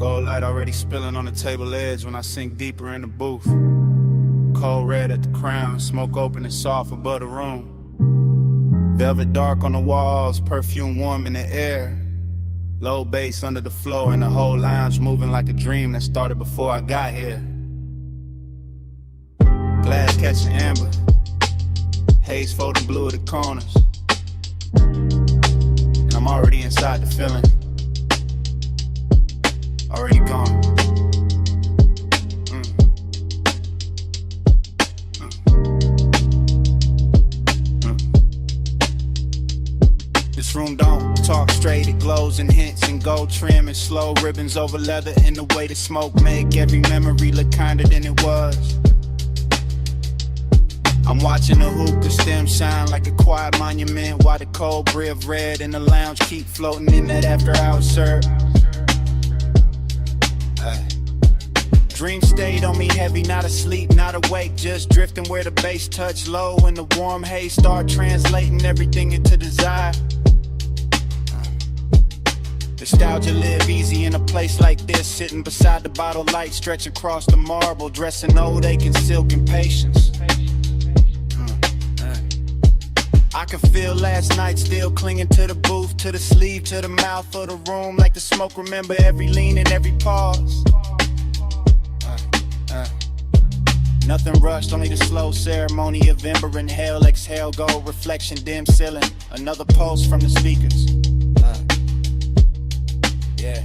Gold light already spilling on the table edge when I sink deeper in the booth. Cold red at the crown, smoke open and soft above the room. Velvet dark on the walls, perfume warm in the air. Low bass under the floor and the whole lounge moving like a dream that started before I got here. Glass catching amber, haze folding blue at the corners. And I'm already inside the feeling, already gone. This room don't talk straight, it glows and hints and gold trim and slow ribbons over leather, and the way the smoke make every memory look kinder than it was. I'm watching the hookah stem shine like a quiet monument, while the cold brie of red in the lounge keep floating in that after-hours serve. Dream stayed on me heavy, not asleep, not awake, just drifting where the bass touch low and the warm haze start translating everything into desire. Nostalgia live easy in a place like this, sitting beside the bottle light, stretch across the marble, dressing old aching silk and patience. I can feel last night still clinging to the booth, to the sleeve, to the mouth of the room, like the smoke remember every lean and every pause. Nothing rushed, only the slow ceremony of ember. Inhale, exhale, go, reflection, dim ceiling. Another pulse from the speakers. Yeah.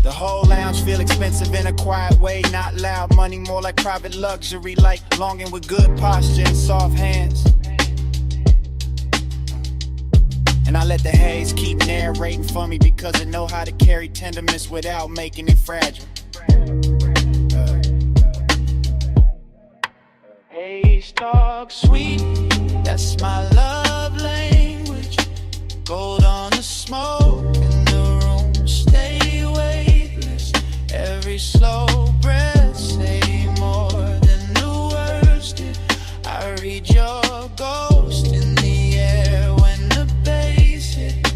The whole lounge feel expensive in a quiet way, not loud money, more like private luxury, like longing with good posture and soft hands. And I let the haze keep narrating for me because I know how to carry tenderness without making it fragile. Haze talk sweet, that's my love language. Gold on the smoke in the room, stay weightless. Every slow breath say more than the words did. I read your ghost in the air when the bass hit.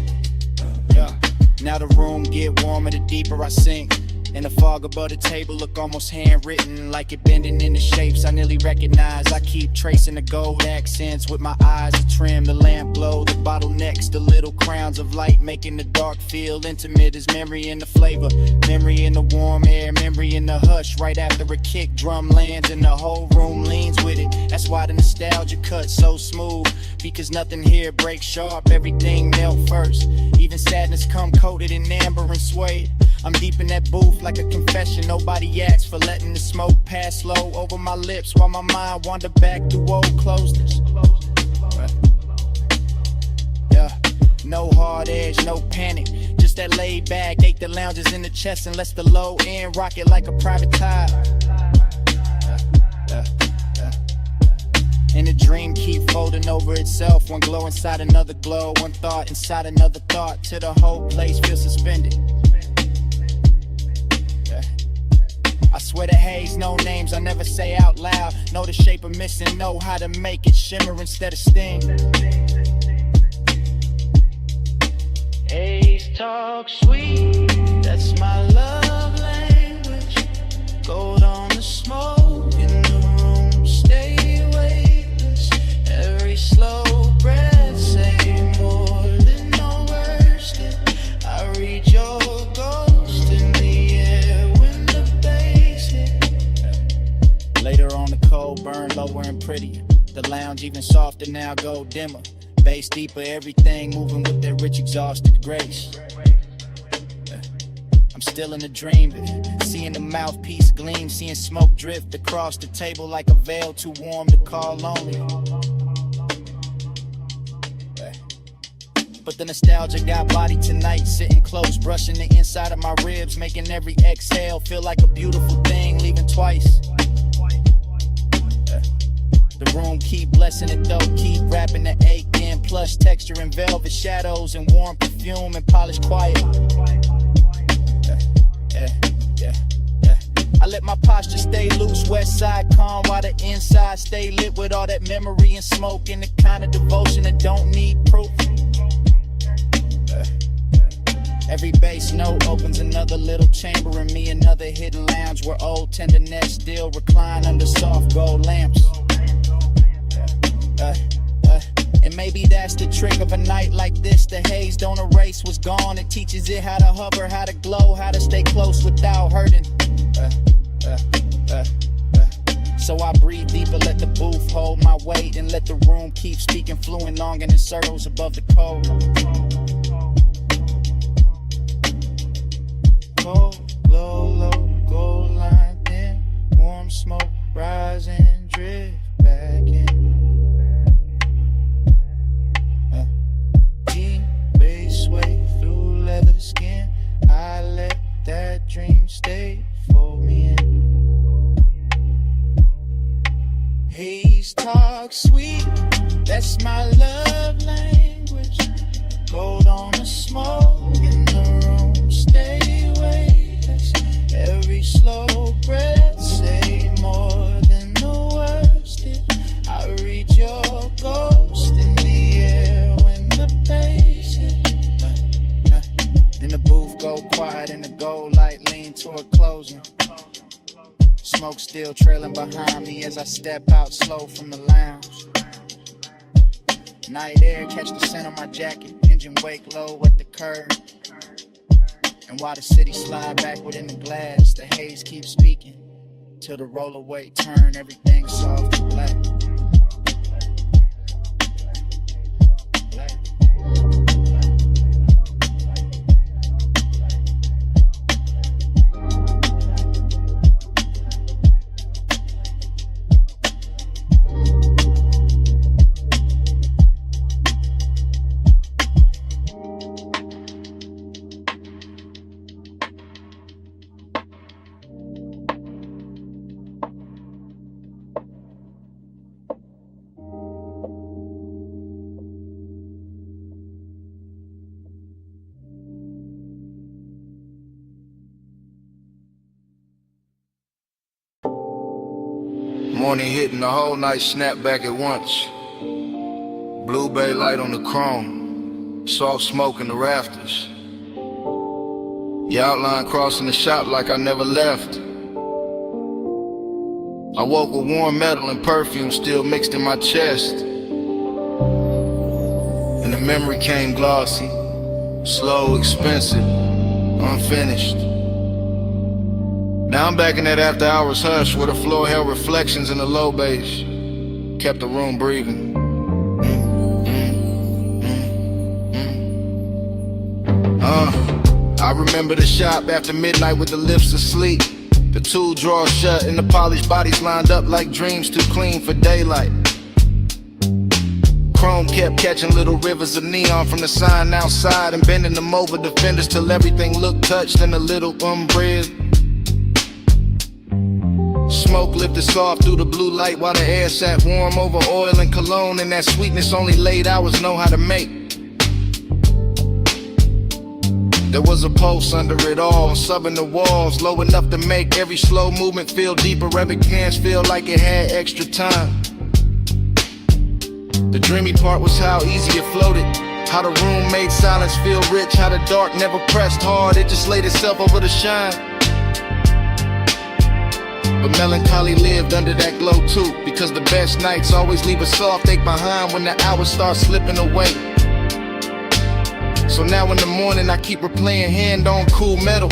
Now the room get warmer the deeper I sink. And the fog above the table look almost handwritten, like it bending into shapes I nearly recognize. I keep tracing the gold accents with my eyes to trim the lamp glow, the bottlenecks, the little crowns of light, making the dark feel intimate as memory in the flavor, memory in the warm air, memory in the hush right after a kick drum lands and the whole room leans with it. That's why the nostalgia cuts so smooth, because nothing here breaks sharp, everything melt first. Even sadness come coated in amber and suede. I'm deep in that booth like a confession. Nobody asked for letting the smoke pass slow over my lips while my mind wandered back through old closeness. Yeah, no hard edge, no panic, just that laid back. Ache the lounges in the chest and lets the low end rock it like a private tide. And the dream keep folding over itself, one glow inside another glow, one thought inside another thought, till the whole place feels suspended. I swear to haze, no names I never say out loud. Know the shape of missing, know how to make it shimmer instead of sting. Haze talk sweet, that's my love language. Gold on the smoke in the room, stay weightless. Every slow breath say more than no words did. I read your ghost in the air when the bass hit. Later on the cold burn lower and prettier. The lounge even softer now, go dimmer. Bass deeper, everything moving with that rich exhausted grace. I'm still in a dream, seeing the mouthpiece gleam, seeing smoke drift across the table like a veil too warm to call lonely. But the nostalgia got body tonight, sitting close, brushing the inside of my ribs, making every exhale feel like a beautiful thing, leaving twice. The room keep blessing it though, keep wrapping the ache in, plush texture and velvet shadows and warm perfume and polished quiet. I let my posture stay loose, west side calm, while the inside stay lit with all that memory and smoke and the kind of devotion that don't need proof. Every bass note opens another little chamber in me, another hidden lounge where old tenderness still recline under soft gold lamps. And maybe that's the trick of a night like this. The haze don't erase what's gone. It teaches it how to hover, how to glow, how to stay close without hurting. So I breathe deeper, let the booth hold my weight, and let the room keep speaking fluent long in the circles above the cold. Cold, glow, low, gold line thin, warm smoke rising, drift back in. Deep bass sway through leather skin, I let that dream stay for me in. Haze talk sweet, that's my love language. Gold on the smoke in the room, stay weightless. Every slow breath say more than the words did. I read your ghost in the air when the bass hit. Then the booth go quiet and the gold light lean toward closing. Smoke still trailing behind me as I step out slow from the lounge. Night air catch the scent of my jacket, engine wake low at the curb. And while the city slide backward in the glass, the haze keeps speaking till the rollaway turn everything soft and black. Morning hitting the whole night, snap back at once. Blue bay light on the chrome, soft smoke in the rafters. Your outline crossing the shop like I never left. I woke with warm metal and perfume still mixed in my chest. And the memory came glossy, slow, expensive, unfinished. Now I'm back in that after hours hush where the floor held reflections in the low bass, kept the room breathing. I remember the shop after midnight with the lifts asleep, the two drawers shut and the polished bodies lined up like dreams too clean for daylight. Chrome kept catching little rivers of neon from the sign outside and bending them over the fenders till everything looked touched in a little umbrella. Smoke lifted soft through the blue light while the air sat warm over oil and cologne, and that sweetness only late hours know how to make. There was a pulse under it all, subbing the walls, low enough to make every slow movement feel deeper, every glance feel like it had extra time. The dreamy part was how easy it floated, how the room made silence feel rich, how the dark never pressed hard, it just laid itself over the shine. But melancholy lived under that glow too, because the best nights always leave a soft ache behind when the hours start slipping away. So now in the morning I keep replaying hand-on cool metal,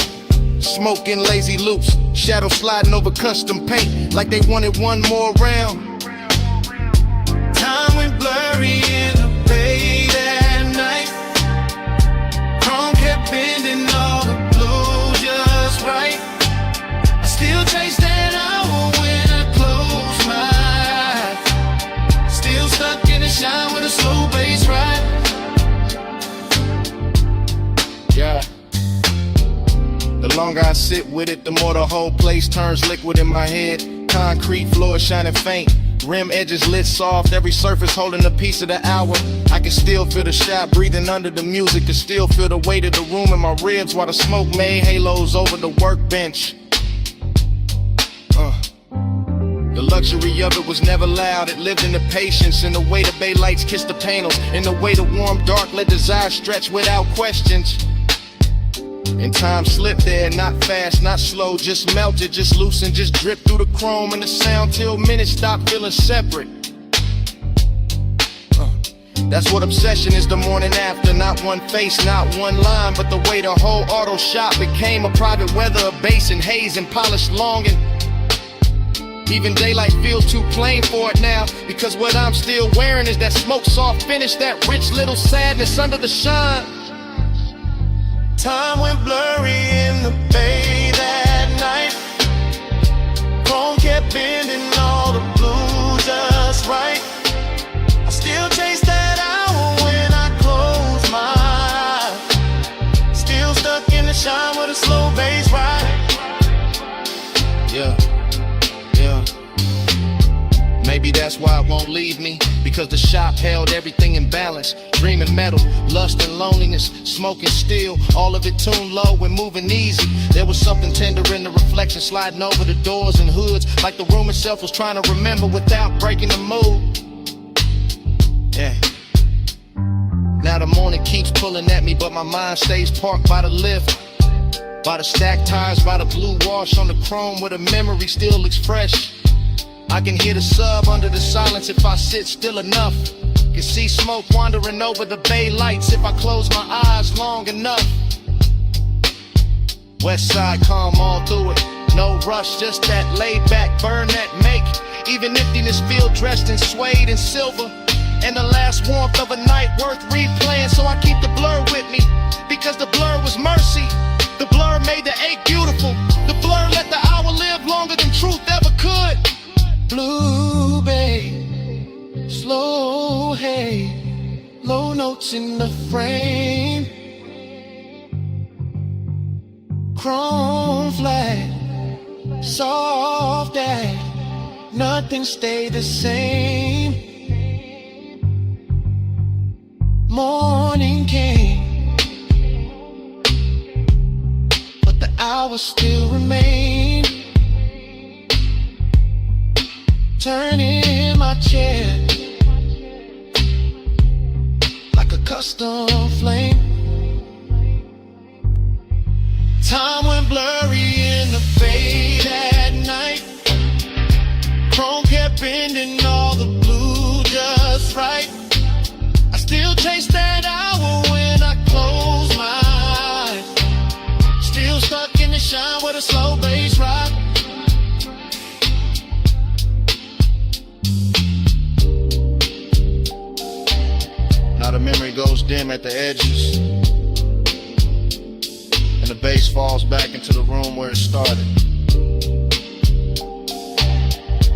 smoking lazy loops, shadow sliding over custom paint like they wanted one more round. Time went blurry in the bay that night. Chrome kept bending all the blue just right. I still chase that hour when I close my eyes. Still stuck in the shine with a slow bass ride. Yeah. The longer I sit with it, the more the whole place turns liquid in my head. Concrete floor shining faint, rim edges lit soft, every surface holding a piece of the hour. I can still feel the shop breathing under the music, can still feel the weight of the room in my ribs while the smoke made halos over the workbench. The luxury of it was never loud, it lived in the patience, in the way the bay lights kissed the panels, in the way the warm dark let desire stretch without questions. And time slipped there, not fast, not slow, just melted, just loosened, just dripped through the chrome and the sound till minutes stopped feeling separate. That's what obsession is the morning after. Not one face, not one line, but the way the whole auto shop became a private weather, a basin, haze and polished long. And even daylight feels too plain for it now, because what I'm still wearing is that smoke soft finish, that rich little sadness under the shine. Time went blurry in the bay that night. Chrome kept bending all the blue just right. I still chase that hour when I close my eyes. Still stuck in the shine with a slow bass ride. Yeah. Maybe that's why it won't leave me, because the shop held everything in balance. Dreaming metal, lust and loneliness, smoking steel, all of it tuned low and moving easy. There was something tender in the reflection sliding over the doors and hoods, like the room itself was trying to remember without breaking the mood. Yeah. Now the morning keeps pulling at me, but my mind stays parked by the lift, by the stacked tires, by the blue wash on the chrome where the memory still looks fresh. I can hear the sub under the silence if I sit still enough. Can see smoke wandering over the bay lights if I close my eyes long enough. West side calm all through it, no rush, just that laid back burn that make even emptiness feel dressed in suede and silver. And the last warmth of a night worth replaying, so I keep the blur with me, because the blur was mercy. The blur made the ache beautiful. The blur let the hour live longer than truth ever could. Blue bay, slow hay, low notes in the frame. Chrome flat, soft ash, nothing stayed the same. Morning came, but the hours still remain. Turning in my chair like a custom flame. Time went blurry in the fade at night. Chrome kept bending all the blue just right. I still chase that hour when I close my eyes. Still stuck in the shine with a slow bass ride. Now the memory goes dim at the edges, and the bass falls back into the room where it started.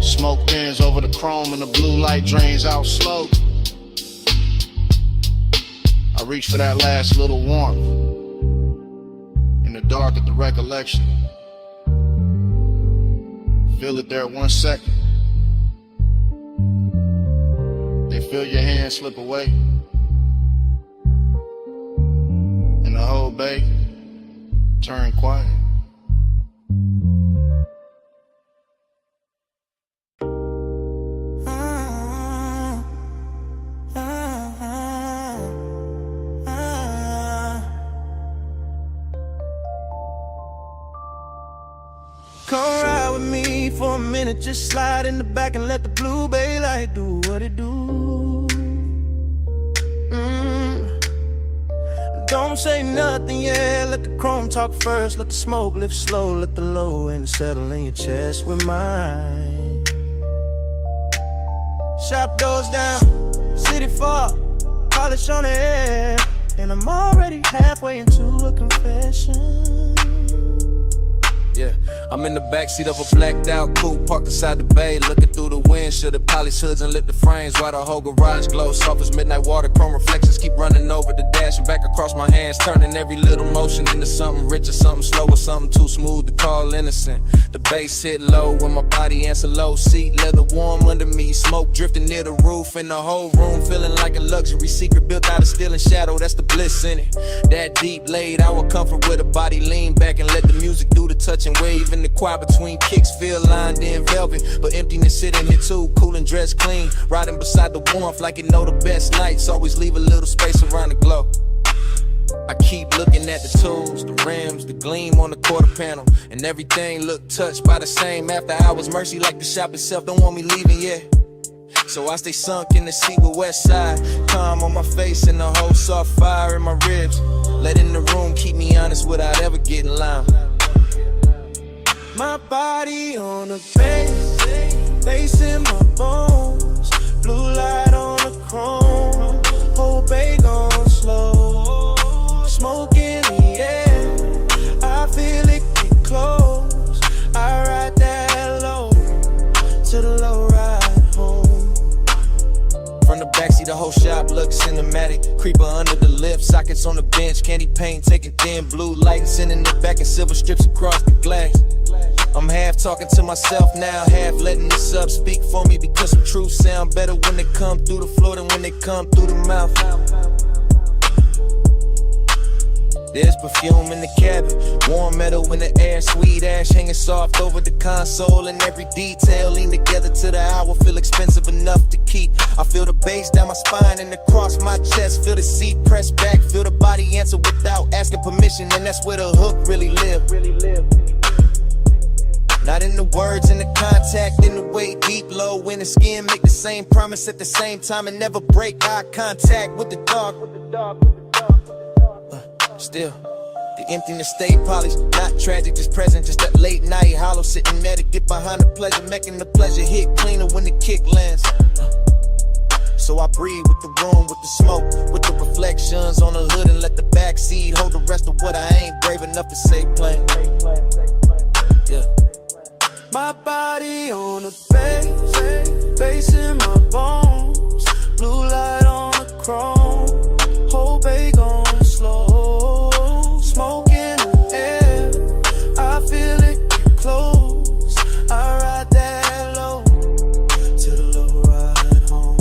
Smoke bends over the chrome and the blue light drains out slow. I reach for that last little warmth in the dark at the recollection. Feel it there 1 second. Then feel your hand slip away, and the whole bay turn quiet. Come ride with me for a minute, just slide in the back and let the blue bay light do what it do. Don't say nothing, yeah, let the chrome talk first. Let the smoke lift slow, let the low end settle in your chest with mine. Shop doors down, city far, polish on the air, and I'm already halfway into a confession. Yeah, I'm in the backseat of a blacked out coupe parked beside the bay, looking through the windshield at polished hoods and lit the frames while the whole garage glows soft as midnight water. Chrome reflections keep running over the dash and back across my hands, turning every little motion into something rich or something slow or something too smooth to call innocent. The bass hit low when my body answer low, seat leather warm under me, smoke drifting near the roof, and the whole room feeling like a luxury secret built out of steel and shadow. That's the bliss in it. That deep laid out comfort with a body lean back and let the music do the touching. Wave in the choir between kicks, feel lined in velvet, but emptiness sitting here too, cool and dressed clean, riding beside the warmth like you know the best nights always leave a little space around the glow. I keep looking at the tools, the rims, the gleam on the quarter panel, and everything look touched by the same after hours. Mercy like the shop itself, don't want me leaving yet. So I stay sunk in the seat with West Side, calm on my face and the whole soft fire in my ribs. Let in the room keep me honest without ever getting loud. My body on the bass, bass in my bones, blue light on the chrome, whole bag on slow, smoke in the air, I feel it get close, I ride that low, to the low ride home. From the backseat, the whole shop looks cinematic. Creeper under the lip, sockets on the bench, candy paint, taking thin blue light, sending it back in silver strips across the glass. I'm half talking to myself now, half letting this up speak for me, because some truths sound better when they come through the floor than when they come through the mouth. There's perfume in the cabin, warm metal in the air, sweet ash hanging soft over the console, and every detail lean together to the hour, feel expensive enough to keep. I feel the bass down my spine and across my chest, feel the seat pressed back, feel the body answer without asking permission, and that's where the hook really live. Not in the words, in the contact, in the way deep, low in the skin, make the same promise at the same time and never break eye contact with the dog. Still, the emptiness stay polished, not tragic, just present, just that late night hollow, sitting there to get behind the pleasure, making the pleasure hit cleaner when the kick lands. So I breathe with the room, with the smoke, with the reflections on the hood, and let the backseat hold the rest of what I ain't brave enough to say plain. Yeah. My body on the bass in my bones, blue light on the chrome, whole bag on slow, smoke in the air, I feel it get close, I ride that low, to the low ride home.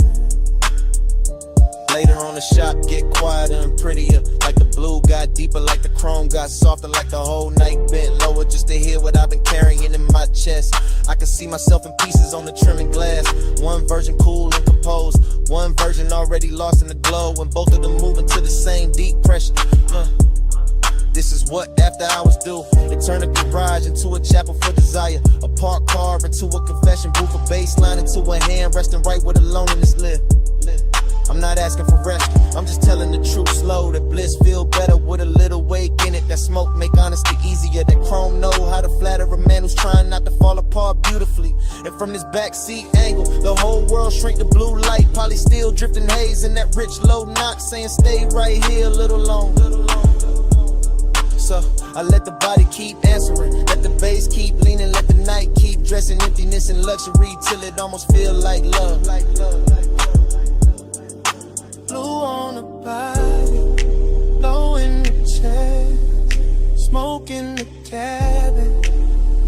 Later on the shop get quieter and prettier, like the blue got deeper, like the chrome got softer, like the whole night bent lower, just to hear what I've been carrying in my chest. I can see myself in pieces on the trimming glass, one version cool and composed, one version already lost in the glow, and both of them moving to the same deep pressure. This is what after hours do. They turn a garage into a chapel for desire, a parked car into a confession booth, a bass line into a hand resting right where the loneliness live. I'm not asking for rescue, I'm just telling the truth slow, that bliss feel better with a little wake in it, that smoke make honesty easier, that chrome know how to flatter a man who's trying not to fall apart beautifully. And from this backseat angle, the whole world shrink to blue light, probably still drifting haze in that rich low knock, saying stay right here a little longer. So I let the body keep answering, let the bass keep leaning, let the night keep dressing emptiness and luxury till it almost feel like love. Blue on the body, low in the chest, smoke in the cabin,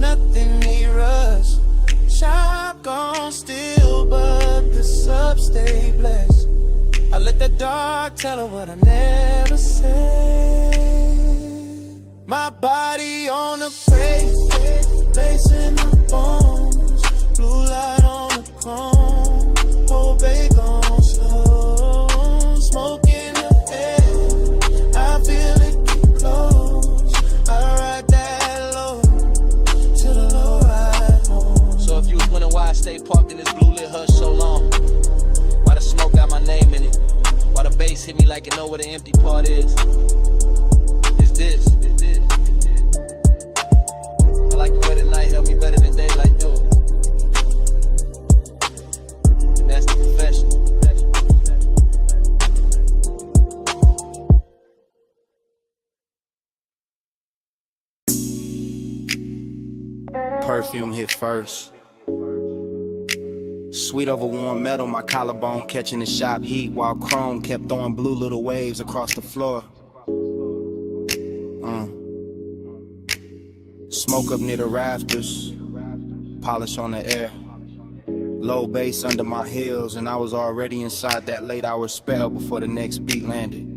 nothing near us. Shop gone still, but the sub stay blessed. I let the dark tell her what I never said. My body on the bass in my bones, blue light on the chrome, whole bag on slow, smoke in the air, I feel it get close, I ride that low, to the low ride home. So if you was wondering why I stayed parked in this blue lit hush so long, why the smoke got my name in it, why the bass hit me like it know where the empty part is, it's this. I like the way the night help me better than daylight do. And that's the confession. Perfume hit first. Sweet over warm metal, my collarbone catching the shop heat, while chrome kept throwing blue little waves across the floor. Smoke up near the rafters, polish on the air. Low bass under my heels, and I was already inside that late hour spell before the next beat landed.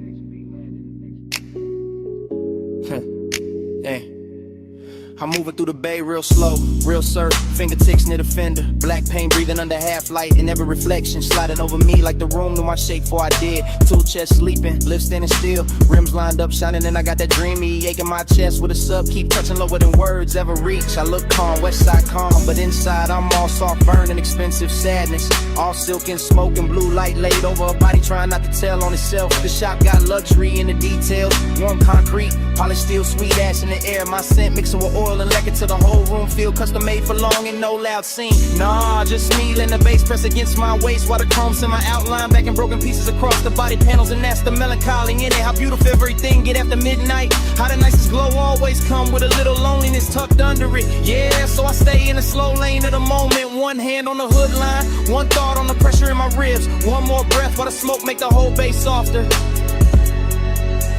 I'm moving through the bay real slow, real surf, fingertips near the fender. Black paint breathing under half light, and every reflection sliding over me like the room knew my shape before I did. Tool chest sleeping, lips standing still, rims lined up shining, and I got that dreamy ache in my chest with a sub. Keep touching lower than words ever reach. I look calm, west side calm, but inside I'm all soft burning, expensive sadness. All silk and smoke and blue light laid over a body trying not to tell on itself. The shop got luxury in the details, warm concrete, polished steel, sweet ash in the air. My scent mixing with oil and lekker till the whole room feel custom made for long and no loud scene. Nah, just me letting the bass press against my waist while the chrome's in my outline, back in broken pieces across the body panels, and that's the melancholy in it. How beautiful everything get after midnight. How the nicest glow always come with a little loneliness tucked under it. Yeah, so I stay in the slow lane of the moment. One hand on the hood line, one thought on the pressure in my ribs. One more breath while the smoke make the whole bass softer.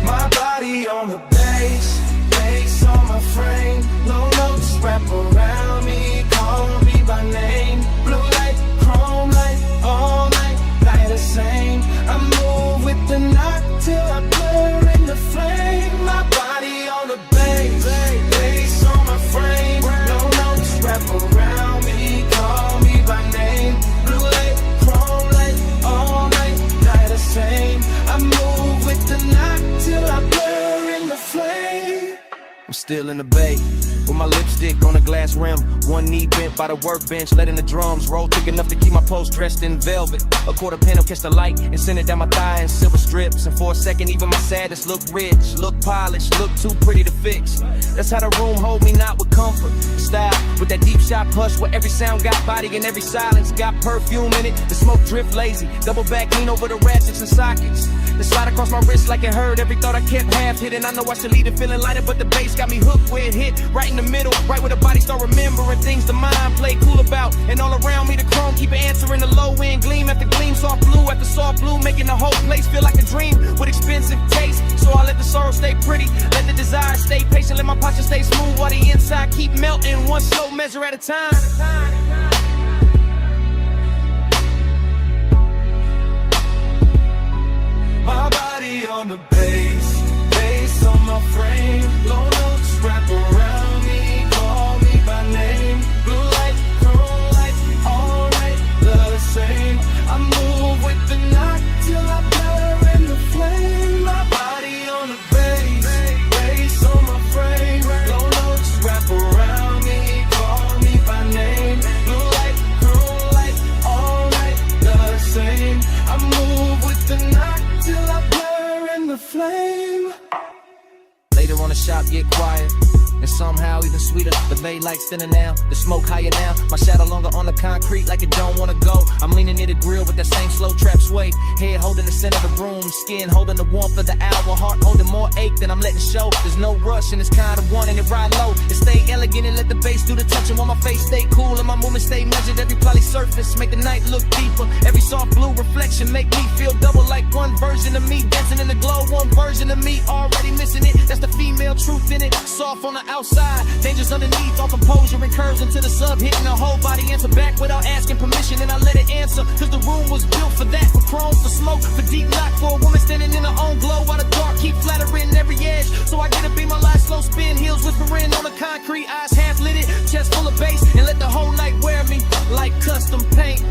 My body on the bass, bass on my frame. Low notes wrap around me, call me by name. Blue light, chrome light, all night, light the same. I move with the knock till I blur in the flame. My body on the bass, bass on my frame. Low notes wrap around me, call me by name. Blue light, chrome light, all night, light the same. I move with the knock till I blur in the flame. I'm still in the bay, with my lipstick on a glass rim. One knee bent by the workbench, letting the drums roll thick enough to keep my pulse dressed in velvet. A quarter panel catch the light and send it down my thigh in silver strips. And for a second, even my saddest look rich, look polished, look too pretty to fix. That's how the room hold me, not with comfort. Style, with that deep shot hush where every sound got body and every silence got perfume in it. The smoke drift lazy, double back lean over the ratchets and sockets. The slide across my wrist like it hurt. Every thought I kept half hidden. I know I should leave it feeling lighter, but the bass got me hooked where it hit. Right in the middle, right where the body start remembering things the mind play cool about. And all around me the chrome keep answering the low end gleam after gleam, soft blue after soft blue, making the whole place feel like a dream with expensive taste. So I let the sorrow stay pretty, let the desire stay patient, let my posture stay smooth while the inside keep melting, one slow measure at a time. My body on the bass, bass on my frame. Low notes wrap around me, call me by name. Blue light, chrome light, all night, the same. I move with the knock till I blur in the flame. My body on the bass, bass on my frame. Low notes wrap around me, call me by name. Blue light, chrome light, all night, the same. I move with the knock till I blur in the flame. Later on the shop get quiet, and somehow even sweeter. The bay lights thinner now, the smoke higher now. My shadow longer on the concrete like it don't wanna go. I'm leaning near the grill with that same slow trap sway. Head holding the center of the room, skin holding the warmth of the hour. Heart holding more ache than I'm letting show. There's no rush and it's kind of one and it ride low. It stay elegant and let the bass do the touching while my face stay cool and my movement stay measured. Every poly surface make the night look deeper. Every soft blue reflection make me feel double like one version of me dancing in the glow. One version of me already missing it. That's the female truth in it. Soft on the outside, dangerous underneath, all composure and curves into the sub, hitting the whole body, answer back without asking permission, and I let it answer, cause the room was built for that, for chrome, for smoke, for deep lock, for a woman standing in her own glow, while the dark keep flattering every edge, so I get to be my last slow spin, heels whispering on the concrete, eyes half lit it, chest full of bass, and let the whole night wear me, like custom paint.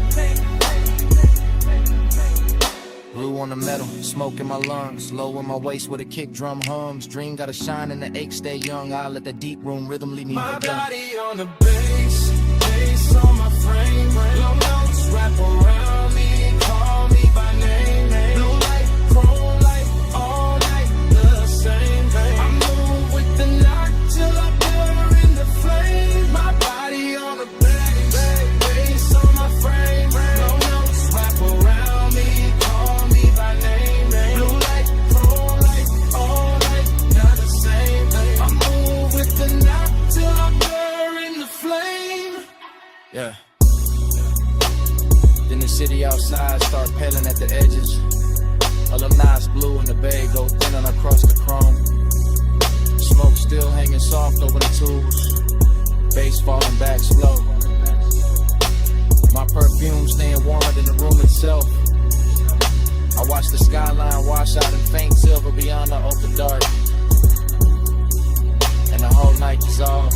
Blue on the metal, smoke in my lungs, low in my waist with a kick drum hums. Dream gotta shine and the ache stay young. I let the deep room rhythm leave me. My body on the bass, bass on my frame. Low notes wrap around me, call me by name. Blue light, chrome light, all night the same. I move with the knock till I blur in the flame. My body on the bass, bass on my frame. Low notes wrap around me. Yeah. Then the city outside start peeling at the edges. All the nice blue in the bay go thin and across the chrome. Smoke still hanging soft over the tools. Bass falling back slow. My perfume staying warmer than the room itself. I watch the skyline wash out in faint silver beyond the open dark. And the whole night dissolve.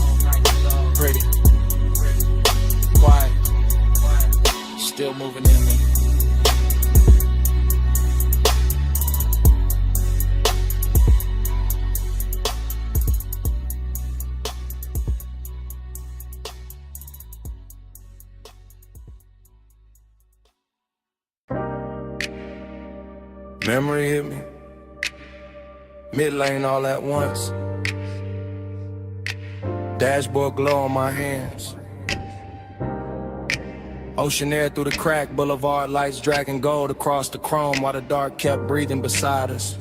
still moving in me. Memory hit me, mid-lane all at once. Dashboard glow on my hands. Ocean air through the crack, boulevard lights dragging gold across the chrome while the dark kept breathing beside us.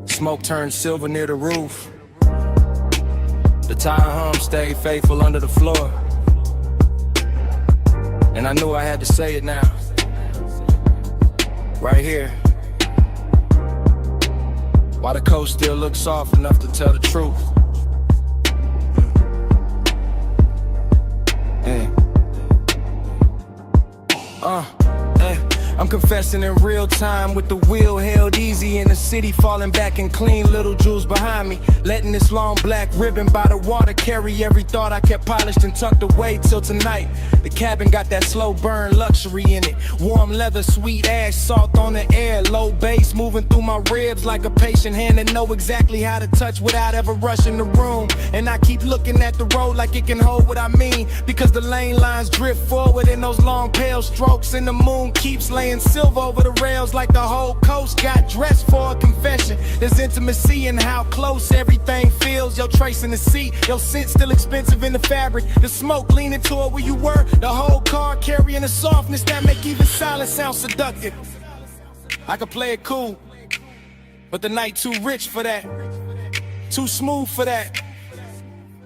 Smoke turned silver near the roof. The tire hum stayed faithful under the floor. And I knew I had to say it now. Right here. While the coast still looks soft enough to tell the truth. I'm confessing in real time with the wheel held easy in the city, falling back and clean little jewels behind me, letting this long black ribbon by the water carry every thought I kept polished and tucked away till tonight. The cabin got that slow burn luxury in it, warm leather, sweet ash, salt on the air, low bass moving through my ribs like a patient hand that know exactly how to touch without ever rushing the room. And I keep looking at the road like it can hold what I mean, because the lane lines drift forward in those long pale strokes, and the moon keeps laying silver over the rails like the whole coast got dressed for a confession. There's intimacy in how close everything feels. Your trace in the seat, your scent still expensive in the fabric. The smoke leaning toward where you were, the whole car carrying a softness that make even silence sound seductive. I could play it cool, but the night too rich for that, too smooth for that.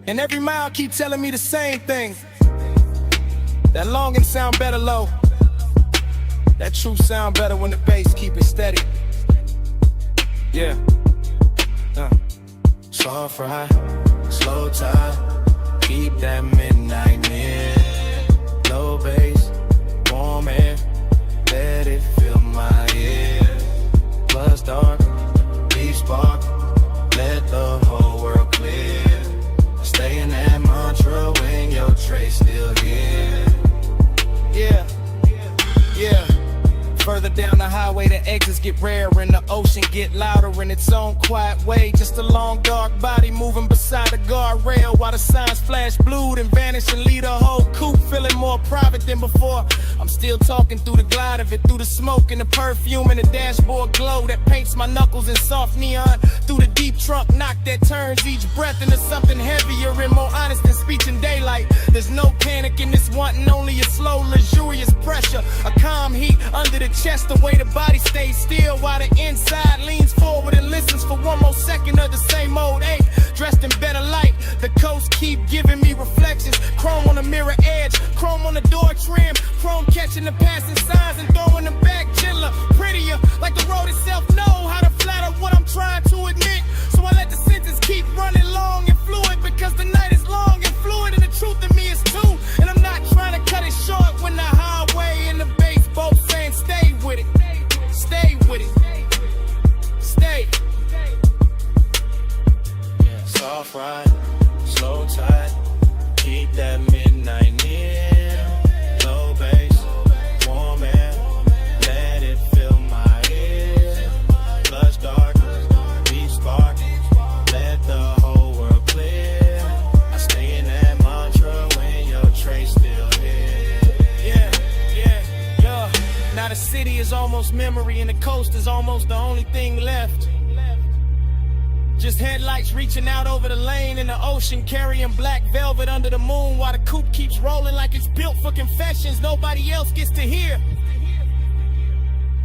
And every mile keep telling me the same thing. That longing sound better low. That truth sound better when the bass keep it steady. Yeah. Soft ride, slow tide, keep that midnight near. Low bass, warm air, let it fill my ear. Plus dark, deep spark, let the whole world clear. Stay in that mantra when your trace still here. Yeah, yeah. Further down the highway, the exits get rarer and the ocean get louder in its own quiet way. Just a long dark body moving beside the guardrail while the signs flash blue and vanish and leave the whole coupe feeling more private than before. I'm still talking through the glide of it, through the smoke and the perfume and the dashboard glow that paints my knuckles in soft neon. Through the deep trunk knock that turns each breath into something heavier and more honest than speech in daylight. There's no panic in this wanting, only a slow, luxurious pressure. A calm heat under the chest, the way the body stays still while the inside leans forward and listens for one more second of the same old ache. Dressed in better light, the coast keep giving me reflections. Chrome on the mirror edge, chrome on the door trim, chrome catching the passing signs and throwing them back gentler, prettier, like the road itself know how to flatter what I'm trying to admit. So I let the sentence keep running long and fluid, because the night is long and fluid and the truth in me is too. And I'm not trying to cut it short when the highway and the bass both saying stay with it, stay with it, stay. Yeah, soft ride, slow tide, keep that midnight near. Low bass, warm air, let it fill my ear. Lush dark, deep spark, let the whole world clear. I stay in that mantra when your trace still here. Yeah, yeah, yeah. Now the city is almost memory and the coast is almost the only thing left. Just headlights reaching out over the lane in the ocean, carrying black velvet under the moon while the coupe keeps rolling like it's built for confessions nobody else gets to hear.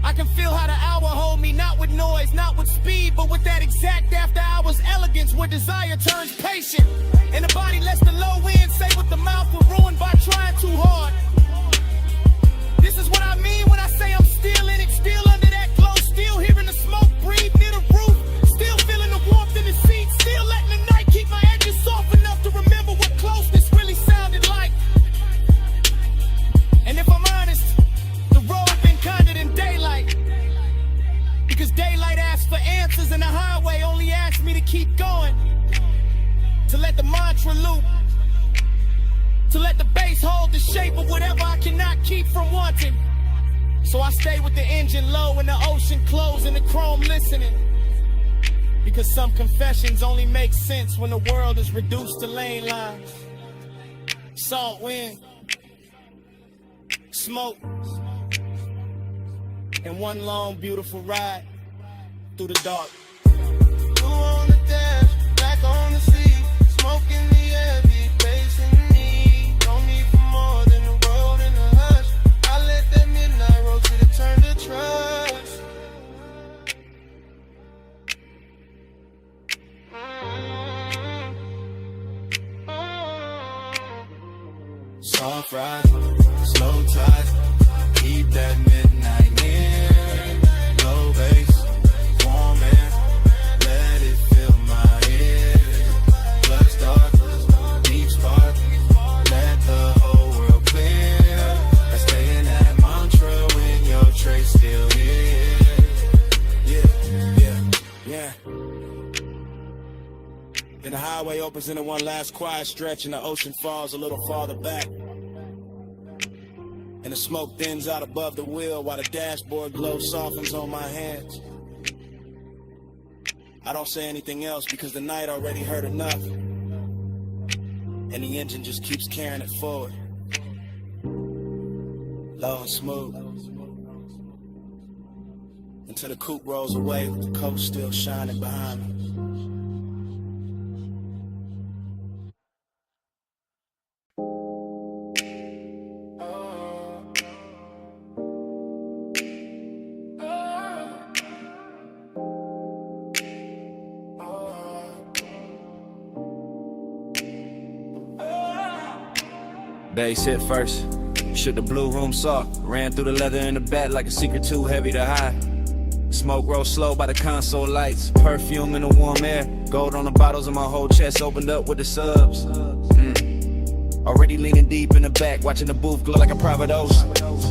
I can feel how the hour hold me, not with noise, not with speed, but with that exact after hours elegance where desire turns patient. And the body lets the low end say what the mouth will ruin by trying too hard. This is what I mean when I say I'm still in it, still under that glow, still hearing the smoke breathe near the roof, still feeling the warmth in the seat, still letting the night keep my edges soft enough to remember what closeness really sounded like. And if I'm honest, the road been kinder than daylight, because daylight asks for answers and the highway only asks me to keep going, to let the mantra loop, to let the bass hold the shape of whatever I cannot keep from wanting. So I stay with the engine low and the ocean closed and the chrome listening. Because some confessions only make sense when the world is reduced to lane lines. Salt wind, smoke, and one long beautiful ride through the dark. Blue on the dash, black on the sea, smoke in the air, big bass in the knee. No need for more than the road and the hush. I let that midnight roll till it turn to trust. Soft ride, slow tide, keep that midnight near. Low bass, warm air, let it fill my ear. Blood's dark, deep spark, let the whole world clear. I stay in that mantra when your trace still here. Yeah. Then the highway opens into one last quiet stretch and the ocean falls a little farther back. And the smoke thins out above the wheel while the dashboard glow softens on my hands. I don't say anything else because the night already hurt enough. And the engine just keeps carrying it forward. Low and smooth. Until the coupe rolls away with the coast still shining behind me. Bass hit first, shook the blue room soft, ran through the leather in the back like a secret too heavy to hide. Smoke rose slow by the console lights, perfume in the warm air, gold on the bottles and my whole chest opened up with the subs. Already leaning deep in the back, watching the booth glow like a private host.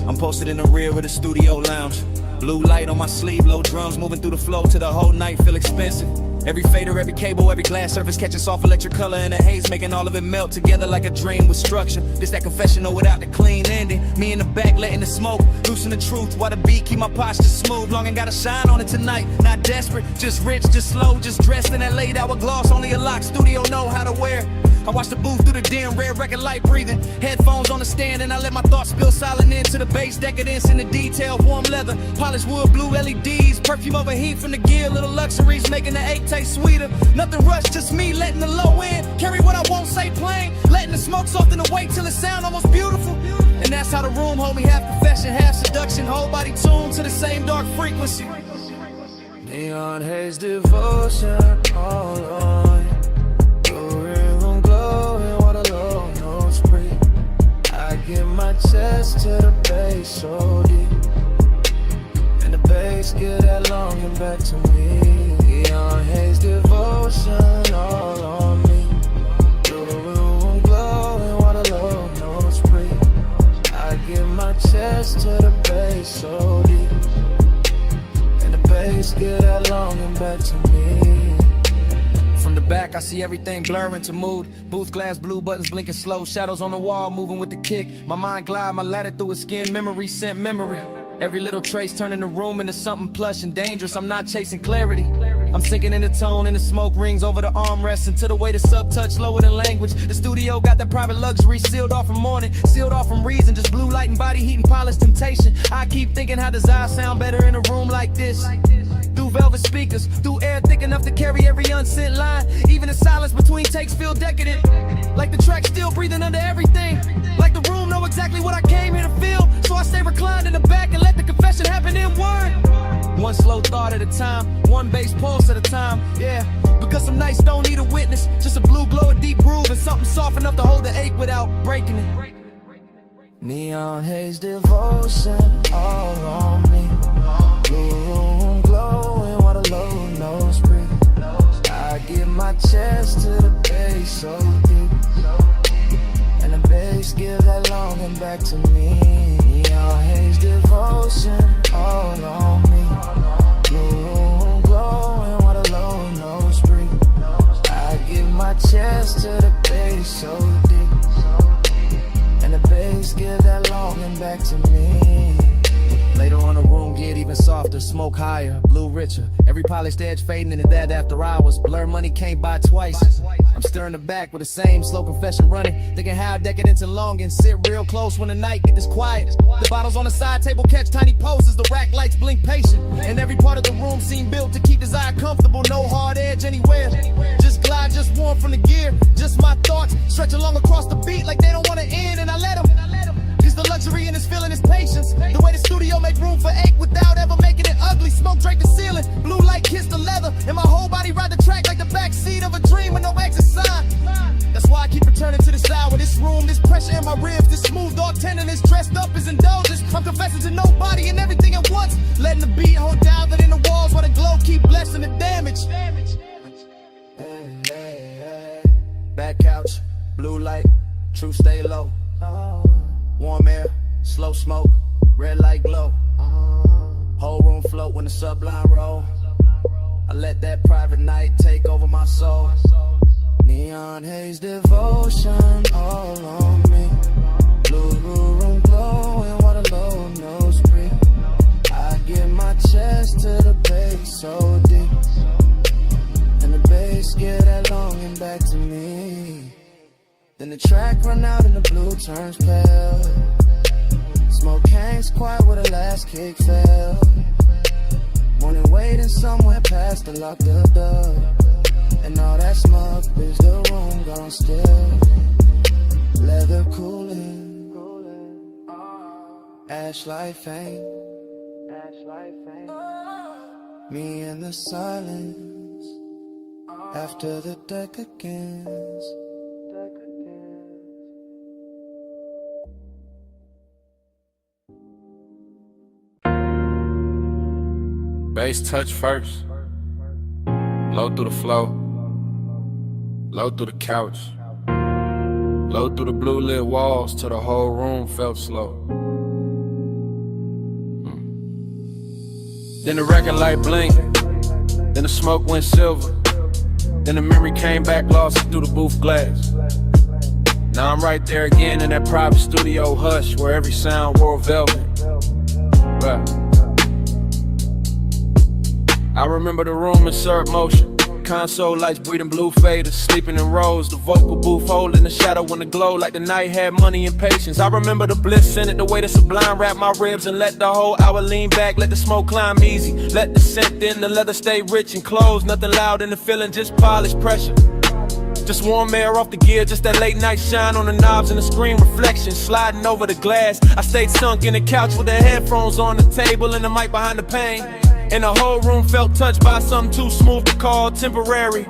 I'm posted in the rear of the studio lounge, blue light on my sleeve, low drums moving through the flow till the whole night feel expensive. Every fader, every cable, every glass surface catching soft electric color in the haze, making all of it melt together like a dream with structure. This that confessional without the clean ending. Me in the back letting the smoke loosen the truth while the beat keep my posture smooth. Long and gotta shine on it tonight. Not desperate, just rich, just slow, just dressed in that late hour gloss. Only a lock studio know how to wear. I watch the booth through the dim red record light breathing. Headphones on the stand and I let my thoughts spill silent into the bass decadence in the detail. Warm leather, polished wood, blue LEDs, perfume over heat from the gear, little luxuries making the ache taste sweeter. Nothing rushed, just me letting the low end carry what I won't say plain, letting the smoke soften the weight till it sound almost beautiful. And that's how the room hold me, half confession, half seduction, whole body tuned to the same dark frequency. Neon haze devotion all on. I give my chest to the bass so deep, and the bass give that longing back to me. Neon haze devotion all on me. Through the room glowing while the low notes breathe. I give my chest to the bass so deep, and the bass give that longing back to me. From the back, I see everything blur into mood. Booth glass, blue buttons blinking slow. Shadows on the wall, moving with the kick. My mind glide, my ladder through his skin. Memory sent memory. Every little trace turning the room into something plush and dangerous. I'm not chasing clarity. I'm sinking in the tone and the smoke rings over the armrest until the way the sub touch lower than language. The studio got that private luxury sealed off from morning, sealed off from reason. Just blue light and body heat and polished temptation. I keep thinking how does I sound better in a room like this? Through velvet speakers, through air thick enough to carry every unsent line. Even the silence between takes feel decadent. Like the track still breathing under everything. Like the room know exactly what I came here to feel. So I stay reclined in the back and let the confession happen in word. One slow thought at a time, one bass pulse at a time, yeah. Because some nights don't need a witness, just a blue glow, a deep groove, and something soft enough to hold the ache without breaking it. Neon haze devotion all on me. Blue room glowing while the low notes breathe. I give my chest to the bass so deep, and the bass give that longing back to me. Neon haze devotion all on me. Blue room glowing while the low notes breathe. I give my chest to the bass so deep, And the bass give that longing back to me. Later on the room get even softer, smoke higher, blue richer. Every polished edge fading into that after hours. Blur money can't buy twice. I'm stirring the back with the same slow confession running. Thinking how decadence and longing sit real close when the night get this quiet. The bottles on the side table catch tiny poses. The rack lights blink patient. And every part of the room seem built to keep desire comfortable. No hard edge anywhere. Just glide, just warm from the gear. Just my thoughts stretch along across the beat like they don't want to end. And I let them. Cause the luxury in this feeling is patience. The way the studio make room for ache without ever making it ugly. Smoke drape the ceiling, blue light kiss the leather, and my whole body ride the track like the backseat of a dream with no exit sign. That's why I keep returning to this hour, this room, this pressure in my ribs, this smooth dog tenderness dressed up as indulgence. I'm confessing to nobody and everything at once, letting the beat hold down in the walls while the glow keep blessing the damage. Back couch, blue light, true stay low. Warm air, slow smoke, red light glow. Whole room float when the sublime roll. I let that private night take over my soul. Neon haze devotion all on me. Blue room glowing while the low nose breathe. I give my chest to the bass so deep. And the bass give that longing back to me. Then the track run out and the blue turns pale. Smoke hangs quiet where the last kick fell. Morning waiting somewhere past the locked up door. And all that smoke is the room gone still. Leather cooling, ash light faint. Me in the silence after the decadence. Bass touch first, low through the flow, low through the couch, low through the blue lit walls till the whole room felt slow. Then the record light blinked, then the smoke went silver, then the memory came back lost through the booth glass. Now I'm right there again in that private studio hush where every sound wore velvet. But I remember the room in surf motion. Console lights breathing blue faders, sleeping in rows. The vocal booth holding the shadow in the glow like the night had money and patience. I remember the bliss in it, the way the sublime wrapped my ribs and let the whole hour lean back. Let the smoke climb easy, let the scent in, the leather stay rich and closed. Nothing loud in the feeling, just polished pressure. Just warm air off the gear, just that late night shine on the knobs and the screen reflection sliding over the glass. I stayed sunk in the couch with the headphones on the table and the mic behind the pane. And the whole room felt touched by something too smooth to call temporary.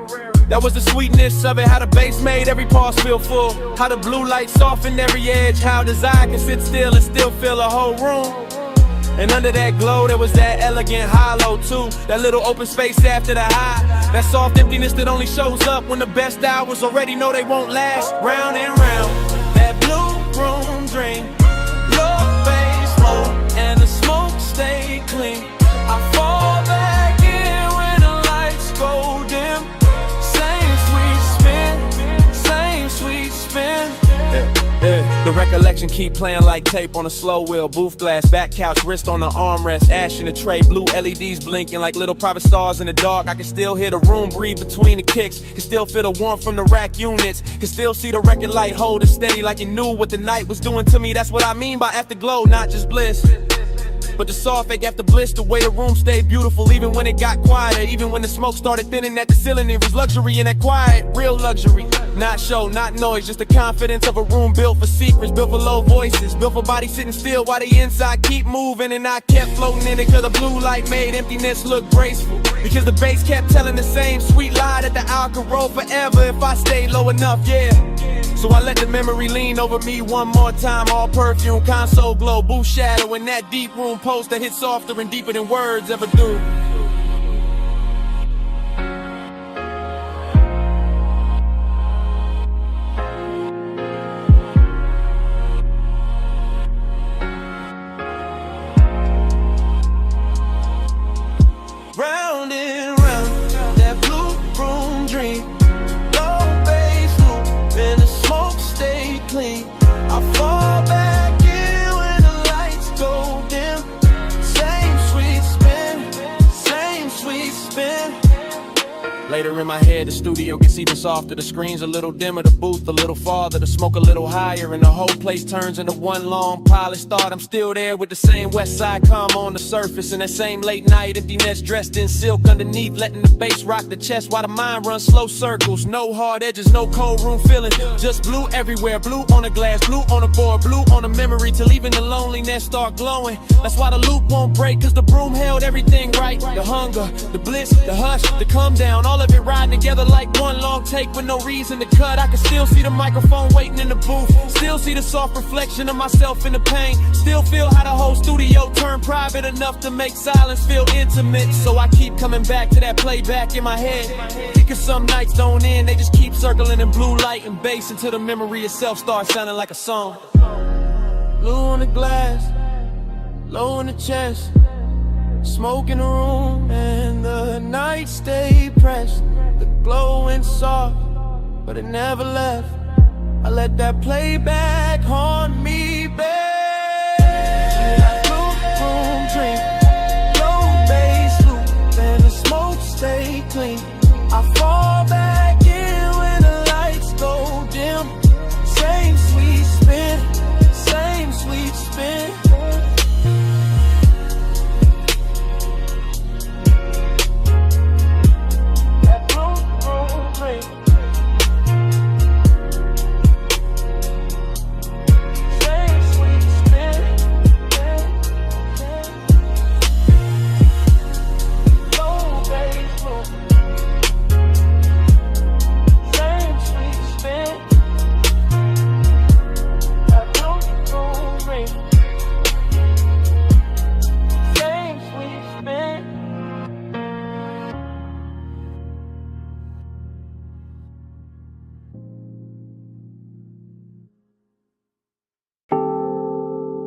That was the sweetness of it, how the bass made every pause feel full. How the blue light softened every edge, how desire can sit still and still fill a whole room. And under that glow there was that elegant hollow too. That little open space after the high. That soft emptiness that only shows up when the best hours already know they won't last. Round and round, that blue room dream. Low bass low and the smoke stay clean. I fall back in when the lights go dim. Same sweet spin. The recollection keep playing like tape on a slow wheel. Booth glass, back couch, wrist on the armrest. Ash in the tray, blue LEDs blinking like little private stars in the dark. I can still hear the room breathe between the kicks. Can still feel the warmth from the rack units. Can still see the record light hold it steady like it knew what the night was doing to me. That's what I mean by afterglow, not just bliss. But the soft ache after bliss, the way the room stayed beautiful even when it got quieter. Even when the smoke started thinning at the ceiling, it was luxury in that quiet, real luxury. Not show, not noise, just the confidence of a room built for secrets, built for low voices, built for bodies sitting still while the inside keep moving. And I kept floating in it cause the blue light made emptiness look graceful. Because the bass kept telling the same sweet lie that the hour could roll forever if I stayed low enough, yeah. So I let the memory lean over me one more time. All perfume, console glow, booth shadow in that deep room post that hits softer and deeper than words ever do. Round and round, that blue room dream. Low bass loop, and the smoke stay clean. I fall Later in my head, the studio gets even softer. The screen's a little dimmer, the booth a little farther, the smoke a little higher, and the whole place turns into one long polished thought. I'm still there with the same West Side calm on the surface, and that same late night emptiness dressed in silk underneath, letting the bass rock the chest while the mind runs slow circles. No hard edges, no cold room feeling, just blue everywhere. Blue on the glass, blue on the board, blue on the memory, till even the loneliness start glowing. That's why the loop won't break, cause the broom held everything right. The hunger, the bliss, the hush, the come down, all of it riding together like one long take with no reason to cut. I can still see the microphone waiting in the booth, still see the soft reflection of myself in the pain, still feel how the whole studio turned private enough to make silence feel intimate. So I keep coming back to that playback in my head, because some nights don't end, they just keep circling in blue light and bass until the memory itself starts sounding like a song. Blue on the glass, low in the chest, smoke in the room, and the night stayed pressed. The glow went soft, but it never left. I let that playback haunt me back. Blue room dream, low bass loop, and the smoke stay clean. I fall back in when the lights go dim. Same sweet spin, same sweet spin.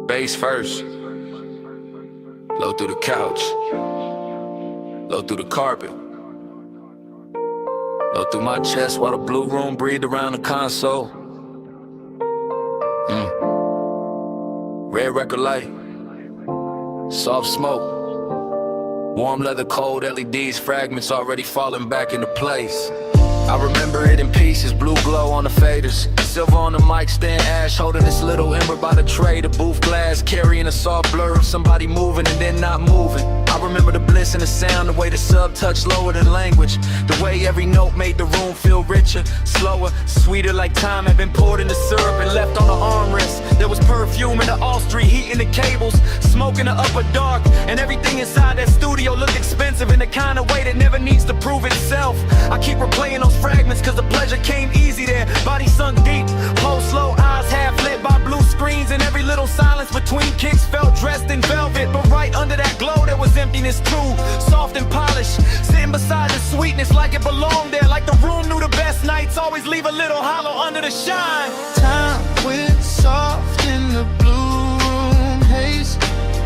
Bass first, low through the couch, low through the carpet, low through my chest while the blue room breathed around the console. Red record light, soft smoke, warm leather, cold LEDs, fragments already falling back into place. I remember it in pieces, blue glow on the faders, silver on the mic stand, ash holding this little ember by the tray, the booth glass carrying a soft blur of somebody moving and then not moving. I remember the bliss and the sound, the way the sub touched lower than language, the way every note made the room feel richer, slower, sweeter, like time had been poured into syrup and left on the armrest. There was perfume in the all street, heat in the cables, smoke in the upper dark, and everything inside that studio looked expensive in the kind of way that never needs to prove itself. I keep replaying those fragments cause the pleasure came easy there, body sunk deep, pulse slow, eyes half lit by blue screens, and every little silence between kicks felt dressed in velvet. But right under that glow there was emptiness too, soft and polished, sitting beside the sweetness like it belonged there, like the room knew the best nights always leave a little hollow under the shine. Time went soft in the blue room haze,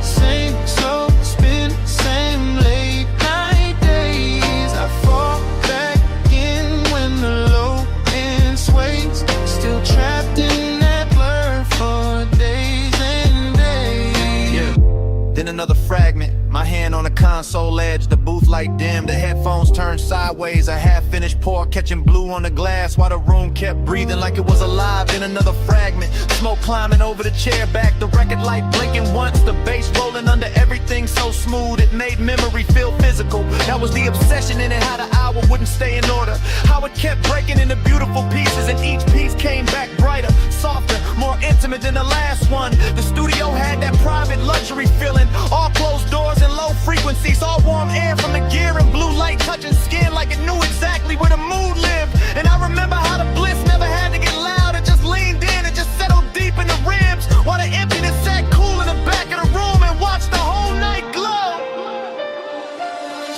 same slow spin, same late night days. I fall back in when the low end sways, still trapped in that blur for days and days. Yeah. Then another fragment, my hand on the console edge, the booth light dim, the headphones turned sideways, a half-finished pour catching blue on the glass while the room kept breathing like it was alive. Then another fragment, smoke climbing over the chair back, the record light blinking once, the bass rolling under everything so smooth it made memory feel physical. That was the obsession in it, how the hour wouldn't stay in order, how it kept breaking into beautiful pieces, and each piece came back brighter, softer, more intimate than the last one. The studio had that private luxury feeling, all closed doors and low frequencies, all warm air from the gear and blue light touching skin like it knew exactly where the mood lived. And I remember how the bliss never had to get loud, it just leaned in and just settled deep in the ribs, while the emptiness sat cool in the back of the room and watched the whole night glow.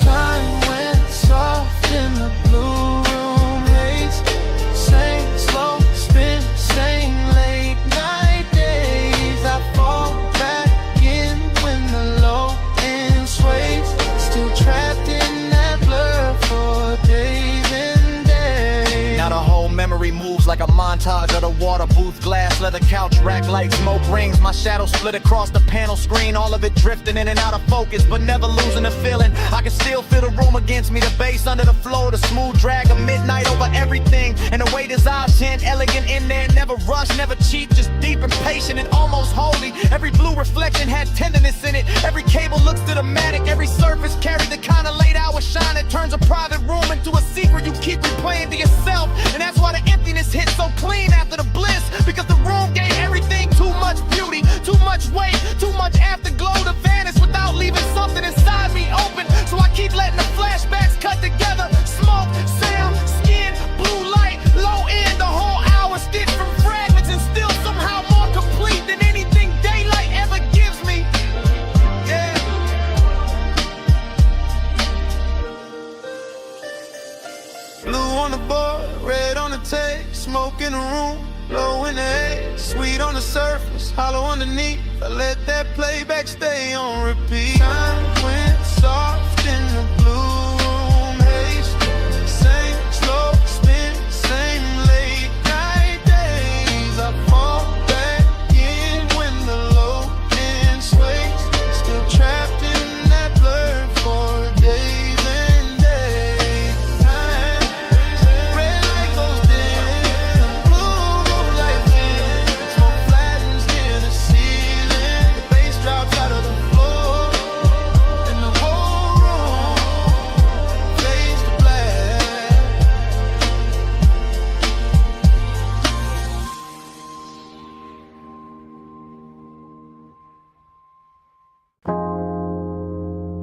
Time went soft in the blue room haze, same slow spin, same late night day. moves like a montage of the water booth, glass, leather couch, rack light, smoke rings. My shadow split across the panel screen, all of it drifting in and out of focus, but never losing the feeling. I can still feel the room against me, the bass under the floor, the smooth drag of midnight over everything. And the way his eyes shine, elegant in there, never rush, never cheap, just deep and patient and almost holy. Every blue reflection had tenderness in it. Every cable looks cinematic, every surface carried the kind of late hour shine that turns a private room into a secret you keep replaying to yourself. And that's why the emptiness hit so clean after the bliss, because the room gave everything too much beauty, too much weight, too much afterglow to vanish without leaving something inside me open. So I keep letting the flashbacks cut together. Smoke, sound, skin, blue light, low end, the whole hour stitched from fragments and still somehow more complete than anything daylight ever gives me. Yeah. Blue on the board, red on the tape, smoke in the room, low in the haze, sweet on the surface, hollow underneath. I let that playback stay on repeat. Time went soft in the blue room, haze, same slow spin, same late night days. I fall back in when the low end sways, still trapped in that blur for days and days. Time, red light goes dim, blue light wins, smoke flattens near the ceiling, the bass drops out of the floor, and the whole room fades to black.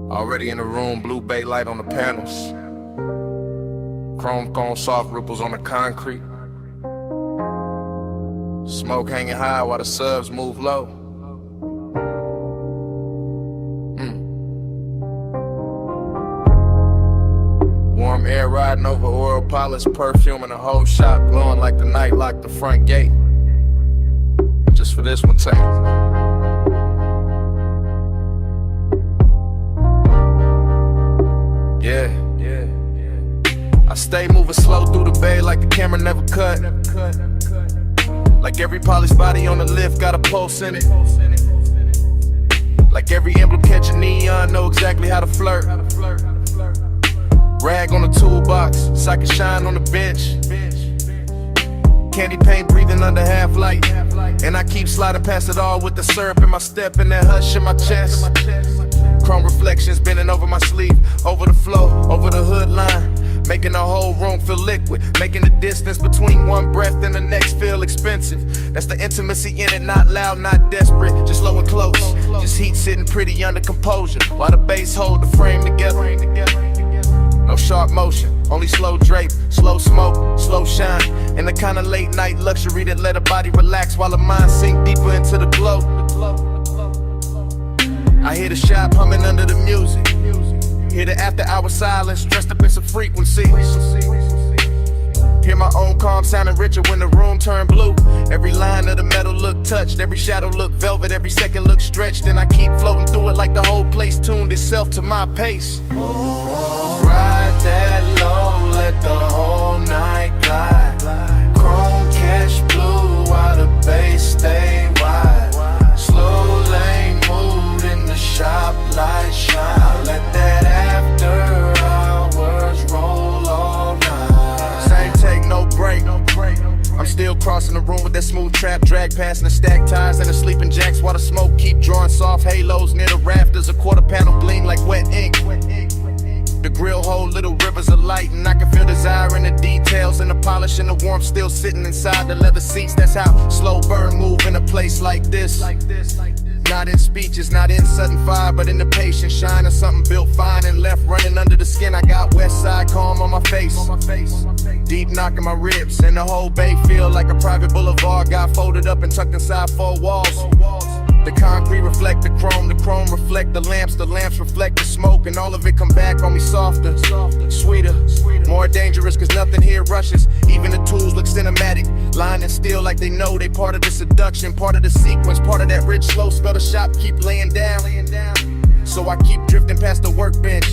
Already in the room, blue bay light on the panels, chrome cone soft ripples on the concrete, smoke hanging high while the subs move low. Warm air riding over oil polish, perfume in the whole shop, glowing like the night locked the front gate. Just for this one take. Yeah. I stay moving slow through the bay like the camera never cut. Like every polished body on the lift got a pulse in it. Like every emblem catching neon, know exactly how to flirt. Rag on the toolbox, socket shine on the bench. Candy paint breathing under half light. And I keep sliding past it all with the syrup in my step and that hush in my chest. Chrome reflections bending over my sleeve, over the flow, over the hood line, making the whole room feel liquid, making the distance between one breath and the next feel expensive. That's the intimacy in it, not loud, not desperate, just low and close, just heat sitting pretty under composure, while the bass hold the frame together. No sharp motion, only slow drape, slow smoke, slow shine, and the kind of late night luxury that let a body relax while the mind sink deeper into the glow. I hear the shop humming under the music, hear the after hour silence dressed up in some frequency. Hear my own calm sounding richer when the room turned blue. Every line of the metal look touched, every shadow look velvet, every second look stretched, and I keep floating through it like the whole place tuned itself to my pace. Ride that low, let the whole night glide. Chrome catch blue while the bass stay wide. Slow lane mood in the shop light shine. Let that after hours roll all night. Same take, no break. I'm still crossing the room with that smooth trap, drag passing the stacked tires and the sleeping jacks while the smoke keep drawing soft halos near the rafters. A quarter panel gleam like wet ink. The grill hold little rivers of light, and I can feel desire in the details and the polish and the warmth still sitting inside the leather seats. That's how slow burn move in a place like this. Not in speeches, not in sudden fire, but in the patient shine of something built fine and left running under the skin. I got west side calm on my face, deep knocking my ribs, and the whole bay feel like a private boulevard. Got folded up and tucked inside four walls. The concrete reflect the chrome reflect the lamps reflect the smoke, and all of it come back on me softer, sweeter, more dangerous, cause nothing here rushes. Even the tools look cinematic, lying still like they know they part of the seduction, part of the sequence, part of that rich slow spell the shop keep laying down. So I keep drifting past the workbench,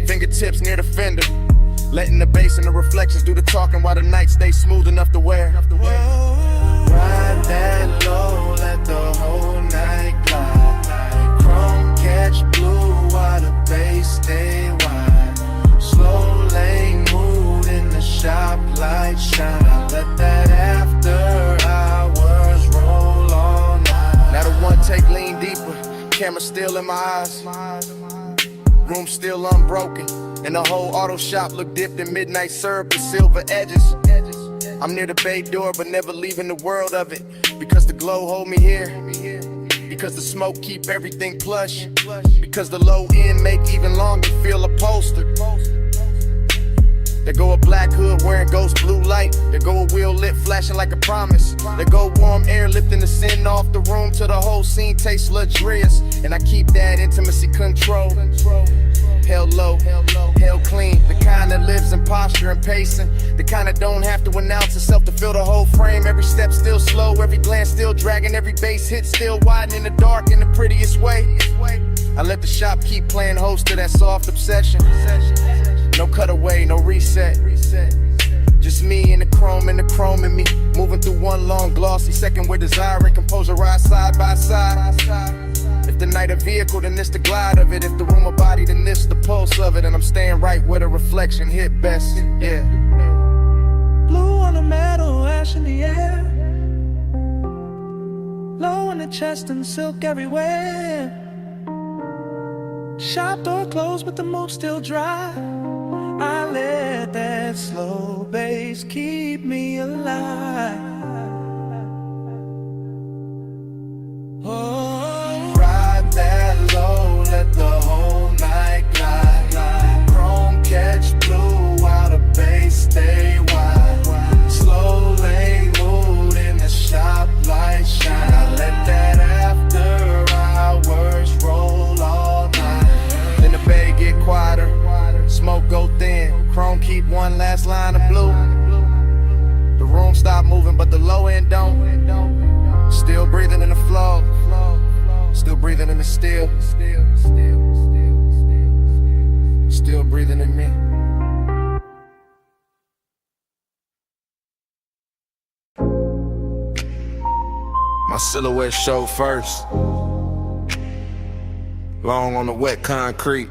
fingertips near the fender, Letting the bass and the reflections do the talking while the night stays smooth enough to wear. Ride that low, let the whole night glide. Chrome catch blue while the bass stay wide. Slow lane mood in the shop, light shine. I let that after hours roll all night. Now the one take lean deeper, camera still in my eyes. Room still unbroken, and the whole auto shop look dipped in midnight syrup with silver edges. I'm near the bay door, but never leaving the world of it. Because the glow hold me here. Because the smoke keep everything plush. Because the low end make even longer feel upholstered. There go a black hood wearing ghost blue light. There go a wheel lit flashing like a promise. There go warm air lifting the sin off the room till the whole scene tastes luxurious. And I keep that intimacy control. Held low, held clean. The kind that lives in posture and pacing. The kind that don't have to announce itself to fill the whole frame. Every step still slow, every glance still dragging. Every bass hit still widen in the dark in the prettiest way. I let the shop keep playing host to that soft obsession. No cutaway, no reset. Just me and the chrome in me. Moving through one long glossy second where desire and composure ride side by side. If the night a vehicle, then it's the glide of it. If the room a body, then this the pulse of it. And I'm staying right where the reflection hit best, yeah. Blue on the metal, ash in the air. Low in the chest and silk everywhere. Shop door closed but the mood still dry. I let that slow bass keep me alive. Oh, Ride that low, let the whole night glide. Chrome catch blue while the bass stay wide. Slow lane mood in the shop, light shine. I let that after hours roll all night. Then the bay get quieter, smoke go thin. Chrome keep one last line of blue. The room stop moving but the low end don't. Still breathing in the flow. Still breathing in the still. Still breathing in me. My silhouette show first. Long on the wet concrete.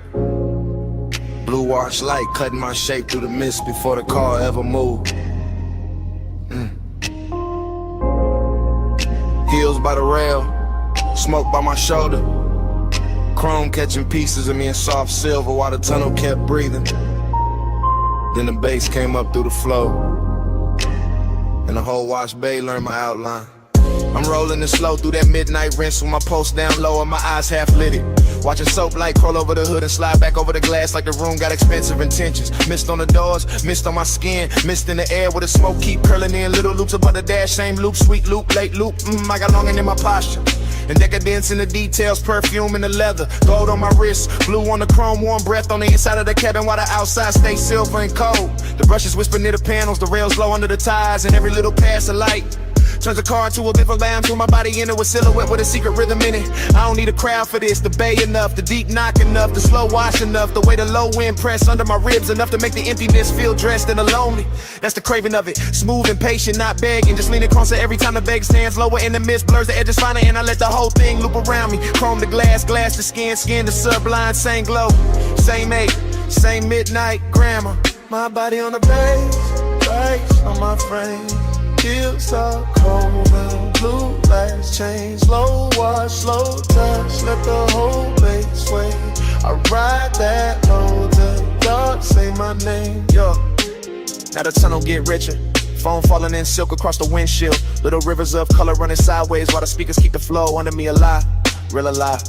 Blue wash light cutting my shape through the mist before the car ever moved. Heels by the rail, smoke by my shoulder. Chrome catching pieces of me in soft silver while the tunnel kept breathing. Then the bass came up through the flow, and the whole wash bay learned my outline. I'm rolling it slow through that midnight rinse with my pulse down low and my eyes half lit. Watching soap light crawl over the hood and slide back over the glass like the room got expensive intentions. Mist on the doors, mist on my skin, mist in the air where the smoke keep curling in. Little loops above the dash, same loop, sweet loop, late loop. I got longing in my posture. And decadence in the details, perfume in the leather, gold on my wrist, blue on the chrome, warm breath on the inside of the cabin while the outside stays silver and cold. The brushes whisper near the panels, the rails low under the tires, and every little pass of light turns the car into a bit of lamb, threw my body into a silhouette with a secret rhythm in it. I don't need a crowd for this, the bay enough, the deep knock enough, the slow wash enough, the way the low wind press under my ribs enough to make the emptiness feel dressed and lonely. That's the craving of it, smooth and patient, not begging, just leaning closer every time the bag stands lower in the mist, blurs the edges finer, and I let the whole thing loop around me. Chrome the glass, glass the skin, skin the sublime, same glow, same age, same midnight grammar. My body on the bass, bass on my frame. Heels are cold and blue lights change. Slow wash, slow touch, let the whole base sway. I ride that low till the dark say my name. Yo, now the tunnel get richer. Foam falling in silk across the windshield. Little rivers of color running sideways while the speakers keep the flow under me alive. Real alive.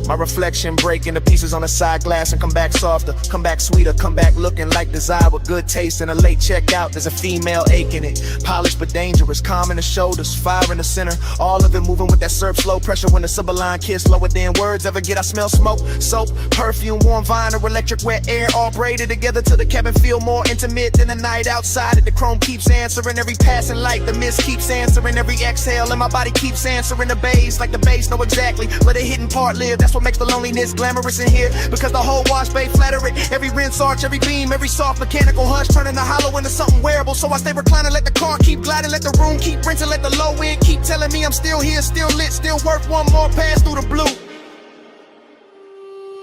My reflection break into pieces on the side glass and come back softer, come back sweeter, come back looking like desire with good taste and a late checkout. There's a female ache in it, polished but dangerous, calm in the shoulders, fire in the center. All of it moving with that surf slow pressure when the sublime kiss lower than words ever get. I smell smoke, soap, perfume, warm vinyl, electric wet air, all braided together till the cabin feel more intimate than the night outside. The chrome keeps answering every passing light, the mist keeps answering every exhale, and my body keeps answering the bass like the bass know exactly. But the hidden part live. That's what makes the loneliness glamorous in here. Because the whole wash bay flatter it. Every rinse arch, every beam, every soft mechanical hush, turning the hollow into something wearable. So I stay reclining, let the car keep gliding, let the room keep rinsing, let the low end keep telling me I'm still here, still lit, still worth one more pass through the blue.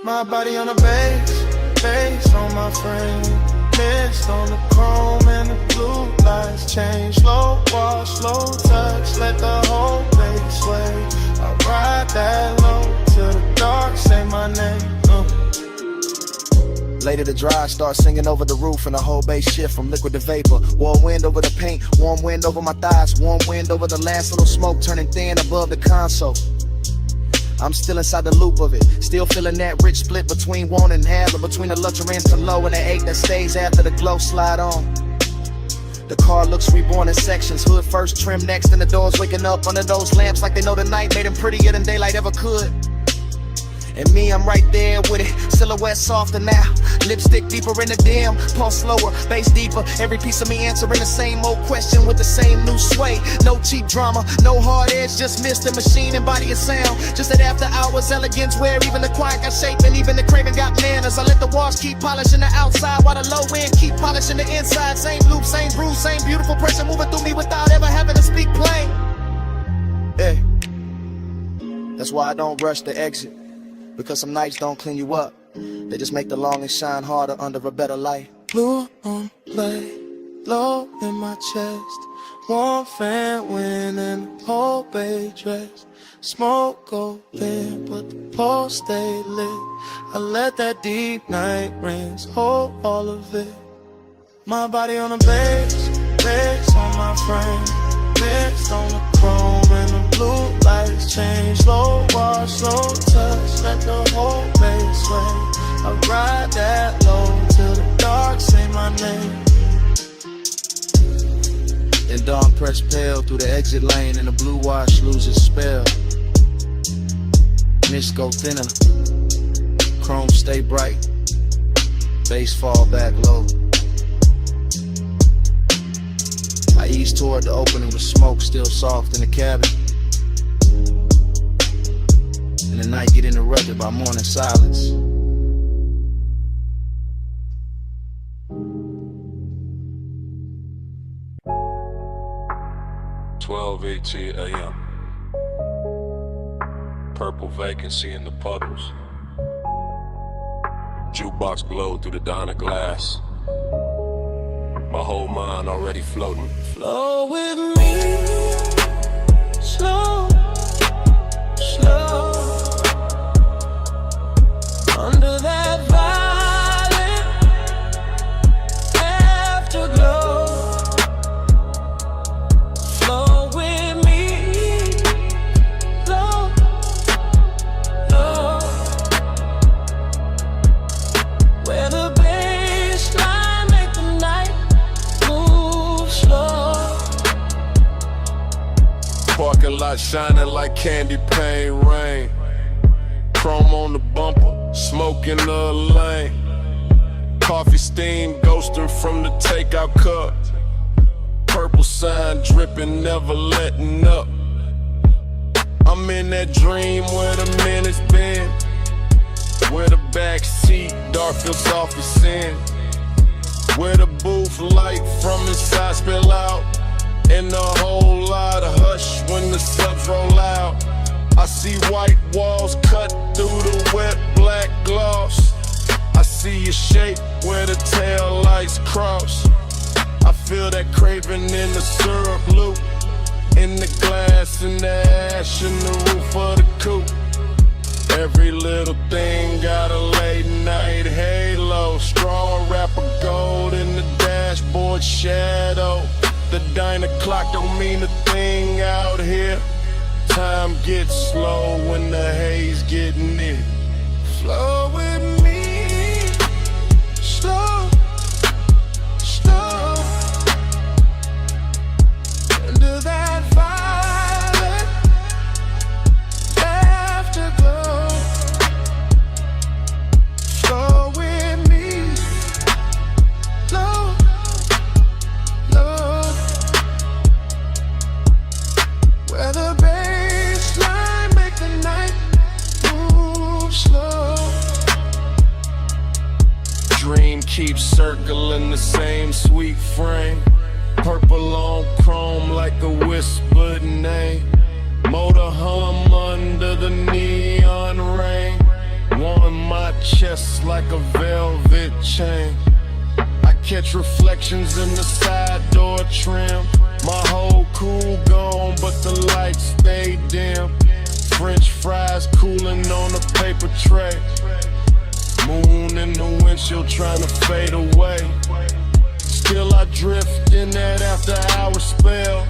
My body on the bass on my frame. Mist on the chrome and the blue lights change. Slow wash, slow touch, let the whole base sway. I ride that low till the dark say my name. Later the dry start singing over the roof and the whole bass shift from liquid to vapor. Warm wind over the paint, warm wind over my thighs, warm wind over the last little smoke turning thin above the console. I'm still inside the loop of it, still feeling that rich split between want and have, or between the luxury and the low and the ache that stays after the glow slide on. The car looks reborn in sections, hood first, trim next, and the doors waking up under those lamps like they know the night made them prettier than daylight ever could. And me, I'm right there with it, silhouette softer now, lipstick deeper in the dim, pulse slower, bass deeper, every piece of me answering the same old question with the same new sway. No cheap drama, no hard edge, just mist and machine and body and sound. Just that after hours elegance where even the quiet got shape and even the craving got manners. I let the walls keep polishing the outside while the low end keep polishing the inside. Same loop, same groove, same beautiful pressure moving through me without ever having to speak plain. Hey, that's why I don't rush to exit. Because some nights don't clean you up, they just make the longing shine harder under a better light. Blue on play, low in my chest. Warm fan wind and the whole bay dress. Smoke go thin, but the pole stay lit. I let that deep night rinse hold all of it. My body on the bass on my frame. Mist on the chrome and the blue lights change. Slow wash, slow touch, let the whole base sway. I ride that low till the dark say my name. Then dawn press pale through the exit lane and the blue wash loses spell. Mist go thinner, chrome stay bright, bass fall back low. I ease toward the opening with smoke still soft in the cabin. And the night get interrupted by morning silence. (12:18 a.m.) Purple vacancy in the puddles. Jukebox glowed through the diner glass. My whole mind already floating. Flow with me, slow, slow. Under that violet afterglow. Flow with me, slow, slow. Where the baseline make the night move slow. Parking lot shining like candy paint rain. Chrome on the bumper, smoke in the lane. Coffee steam ghosting from the takeout cup. Purple sign dripping, never letting up. I'm in that dream where the minutes been. Where the back seat, dark feels soft as sin. Where the booth light from inside spill out. And a whole lot of hush when the subs roll out. I see white walls cut through the wet black gloss. I see your shape where the tail lights cross. I feel that craving in the syrup loop. In the glass and the ash in the roof of the coupe. Every little thing got a late night halo. Strong wrapper gold in the dashboard shadow. The diner clock don't mean a thing out here. Time gets slow when the haze get near. Flow with me, slow, slow. Under that violet afterglow. Flow with me, slow, slow. Where the baseline make the night circle in the same sweet frame. Purple on chrome like a whispered name. Motor hum under the neon rain. Warm my chest like a velvet chain. I catch reflections in the side door trim. My whole cool gone, but the lights stay dim. French fries cooling on a paper tray. Moon in the windshield trying to fade away. Still I drift in that after hour spell.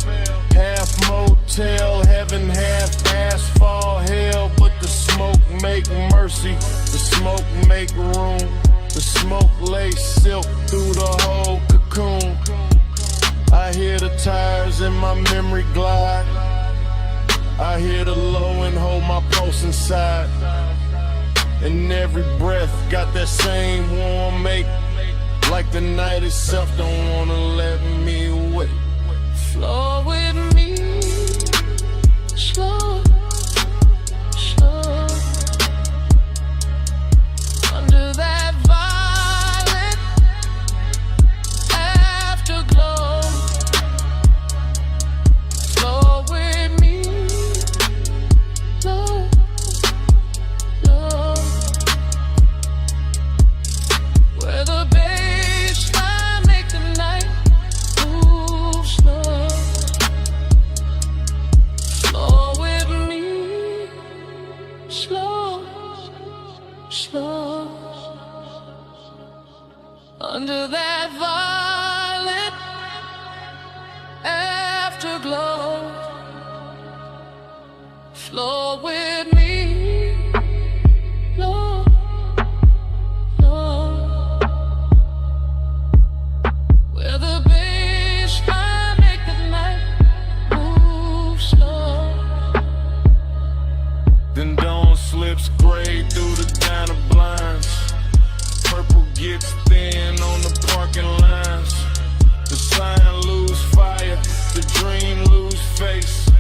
Half motel heaven, half asphalt hell. But the smoke make mercy, the smoke make room. The smoke lays silk through the whole cocoon. I hear the tires in my memory glide. I hear the low and hold my pulse inside. And every breath got that same warm make. Like the night itself don't wanna let me wait. Flow with me, slow, slow. Under that violet afterglow. Flow with me, slow, slow. Where the baseline make the night move slow. Flow with me, slow, slow. Under that violet afterglow. Flow with me, slow, slow. Where the baseline make the night move slow. Then dawn slips gray through the diner blinds. Purple gets thin on the parking lines. The sign lose fire, the dream lose face.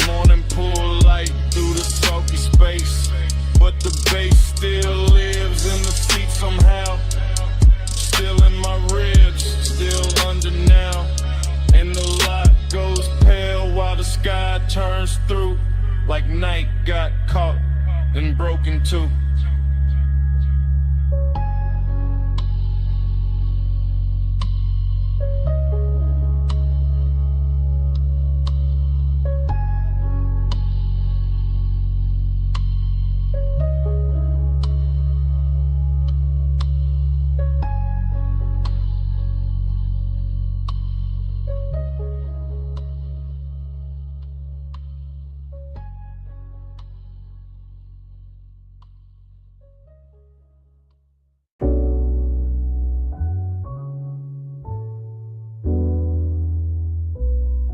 Morning pull light through the sulky space. But the bass still lives in the seat somehow. Still in my ribs, still under now. And the lot goes pale while the sky turns through. Like night got caught and broken too.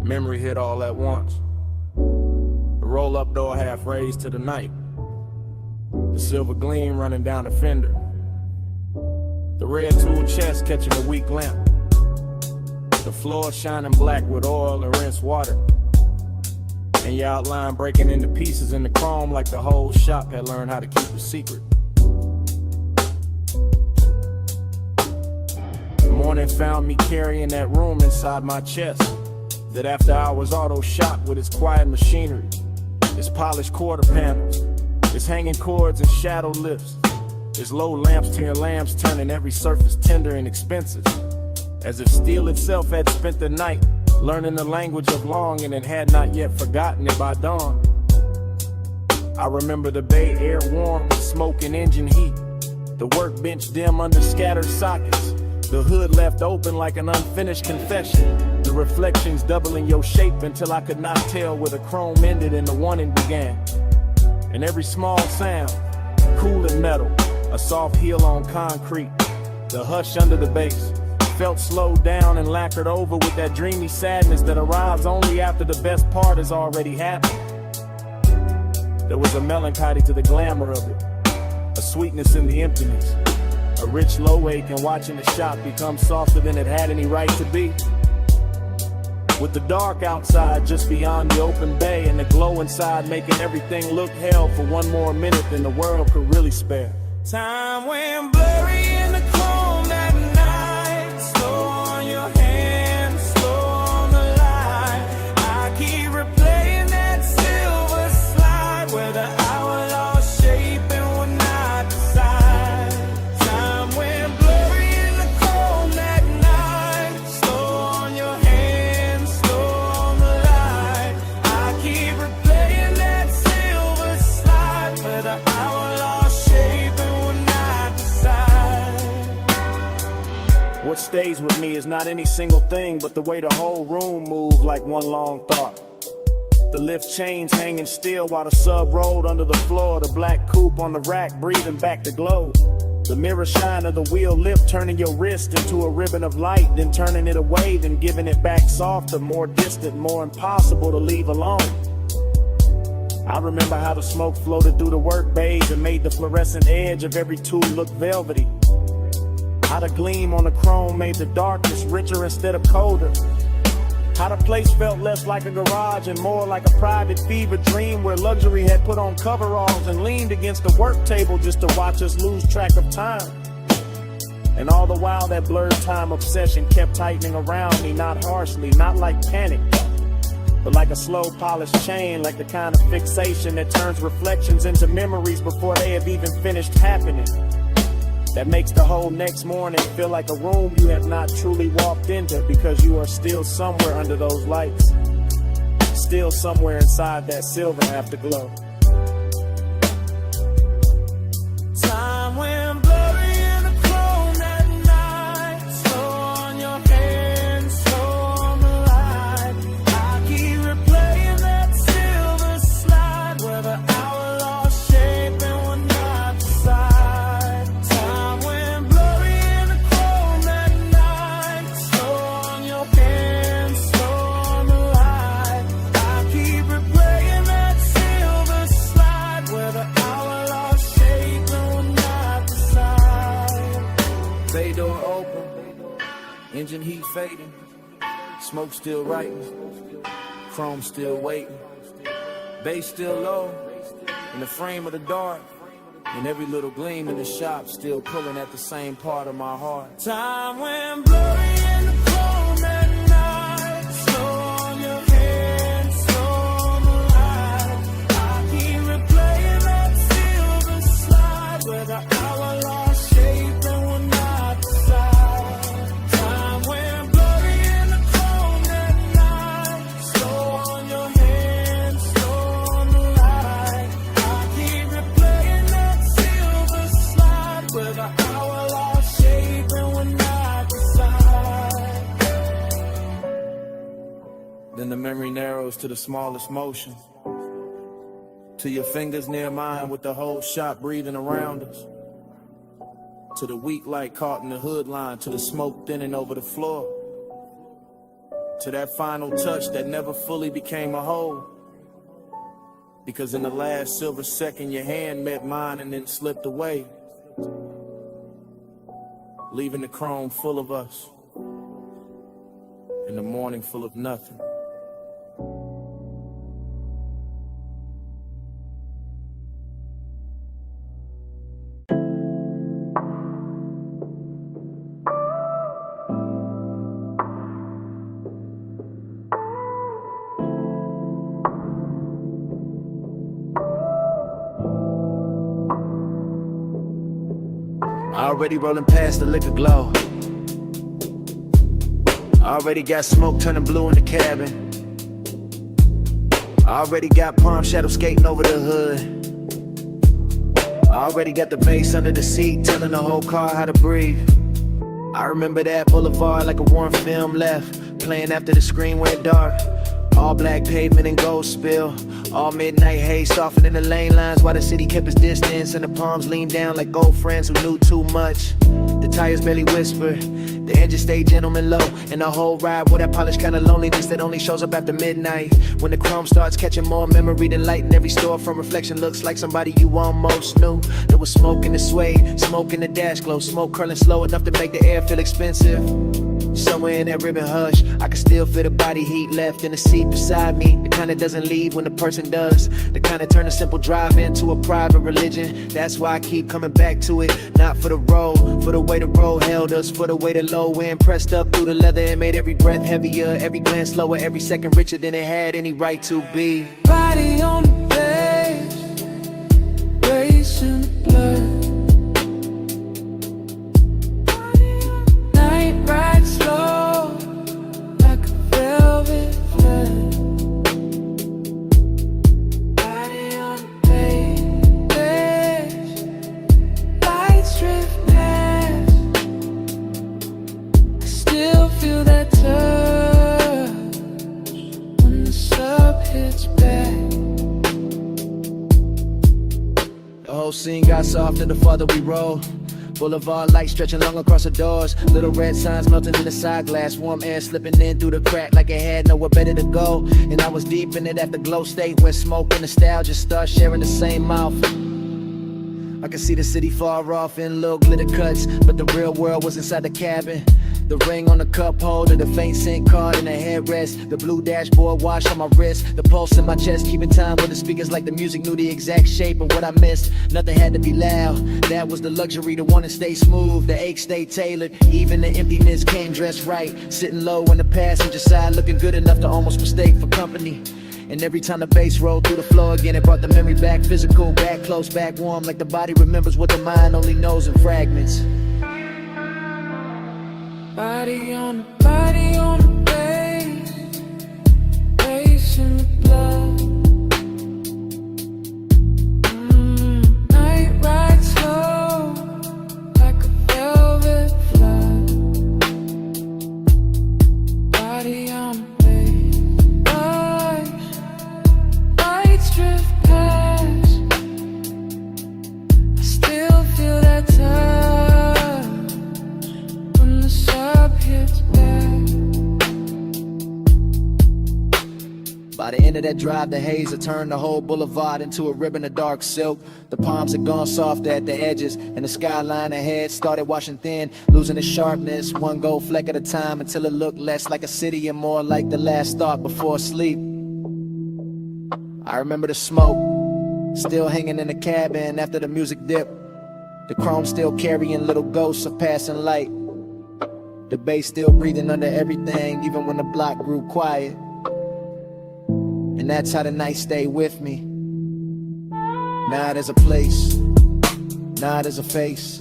Memory hit all at once. The roll-up door half raised to the night. The silver gleam running down the fender. The red tool chest catching a weak lamp. The floor shining black with oil and rinsed water. And your outline breaking into pieces in the chrome like the whole shop had learned how to keep a secret. The morning found me carrying that room inside my chest. That after hours auto shop with its quiet machinery, its polished quarter panels, its hanging cords and shadow lifts, its low lamps to your lamps turning every surface tender and expensive. As if steel itself had spent the night learning the language of longing and had not yet forgotten it by dawn. I remember the bay air warm with smoke and engine heat, the workbench dim under scattered sockets, the hood left open like an unfinished confession, the reflections doubling your shape until I could not tell where the chrome ended and the warning began. And every small sound, cool and metal, a soft heel on concrete, the hush under the bass, felt slowed down and lacquered over with that dreamy sadness that arrives only after the best part has already happened. There was a melancholy to the glamour of it, a sweetness in the emptiness, a rich low ache in watching the shop become softer than it had any right to be. With the dark outside just beyond the open bay and the glow inside making everything look hell for one more minute than the world could really spare. Time went blurry in the chrome that night. stays with me is not any single thing, but the way the whole room moved like one long thought. The lift chains hanging still while the sub rolled under the floor. The black coupe on the rack breathing back the glow. The mirror shine of the wheel lip turning your wrist into a ribbon of light, then turning it away, then giving it back softer, more distant, more impossible to leave alone. I remember how the smoke floated through the work bays and made the fluorescent edge of every tool look velvety. How the gleam on the chrome made the darkness richer instead of colder. How the place felt less like a garage and more like a private fever dream where luxury had put on coveralls and leaned against the work table just to watch us lose track of time. And all the while that blurred time obsession kept tightening around me, not harshly, not like panic, but like a slow polished chain, like the kind of fixation that turns reflections into memories before they have even finished happening. That makes the whole next morning feel like a room you have not truly walked into because you are still somewhere under those lights, still somewhere inside that silver afterglow. Time went blurry in the chrome at night. Slow on your hands, slow on the light. I keep replaying that silver slide where the hour lost shape and would not decide. Time went blurry in the chrome at night. Slow on your hands, slow on the light. I keep replaying that silver slide where the hour lost shape and would not decide. Bay door open, engine heat fading, smoke still writing, chrome still waiting, bass still low, in the frame of the dark, and every little gleam in the shop still pulling at the same part of my heart. Time went blurry in the chrome at night. Slow on your hands, slow on the light. I keep replaying that silver slide where the hour lost shape and would not decide. Time went blurry in the chrome at night. Slow on your hands, slow on the light. I keep replaying that silver slide where the hour lost shape and would not decide. Then the memory narrows to the smallest motion, to your fingers near mine with the whole shop breathing around us, to the weak light caught in the hood line, to the smoke thinning over the floor, to that final touch that never fully became a whole, because in the last silver second your hand met mine and then slipped away, leaving the chrome full of us and the morning full of nothing. Already rolling past the liquor glow. Already got smoke turning blue in the cabin. Already got palm shadow skating over the hood. Already got the bass under the seat telling the whole car how to breathe. I remember that boulevard like a warm film left, playing after the screen went dark. All black pavement and gold spill. All midnight haze softening the lane lines while the city kept its distance and the palms leaned down like old friends who knew too much. The tires barely whispered, the engine stayed gentleman low, and the whole ride with that polished kind of loneliness that only shows up after midnight. When the chrome starts catching more memory than light in every store from reflection looks like somebody you almost knew. There was smoke in the suede, smoke in the dash glow, smoke curling slow enough to make the air feel expensive. Somewhere in that ribbon hush, I can still feel the body heat left in the seat beside me. The kind that doesn't leave when the person does. The kind that turn a simple drive into a private religion. That's why I keep coming back to it. Not for the road, for the way the road held us, for the way the low end pressed up through the leather and made every breath heavier, every glance slower, every second richer than it had any right to be. Body on the page, racing the blur. Night ride slow, like a velvet flood. Body on the page, lights drift past. I hits back. The whole scene got softer the farther we rolled. Boulevard lights stretching long across the doors. Little red signs melting in the side glass. Warm air slipping in through the crack like it had nowhere better to go. And I was deep in it at the glow state where smoke and nostalgia start sharing the same mouth. I could see the city far off in little glitter cuts, but the real world was inside the cabin. The ring on the cup holder, the faint scent card in the headrest, the blue dashboard wash on my wrist, the pulse in my chest, keeping time with the speakers like the music knew the exact shape of what I missed. Nothing had to be loud, that was the luxury, to want to stay smooth, the ache stayed tailored, even the emptiness came dressed right, sitting low in the passenger side, looking good enough to almost mistake for company. And every time the bass rolled through the floor again, it brought the memory back physical, back close, back warm, like the body remembers what the mind only knows in fragments. Body on the bass, bass in the blood. Night ride slow, like a velvet flood. Body on the bass, lights drift past. I still feel that touch when the sub hits back. By the end of that drive, the haze had turned the whole boulevard into a ribbon of dark silk. The palms had gone soft at the edges, and the skyline ahead started washing thin, losing its sharpness, one gold fleck at a time, until it looked less like a city and more like the last thought before sleep. I remember the smoke, still hanging in the cabin after the music dipped, the chrome still carrying little ghosts of passing light, the bass still breathing under everything, even when the block grew quiet. And that's how the night stayed with me. Not as a place, not as a face,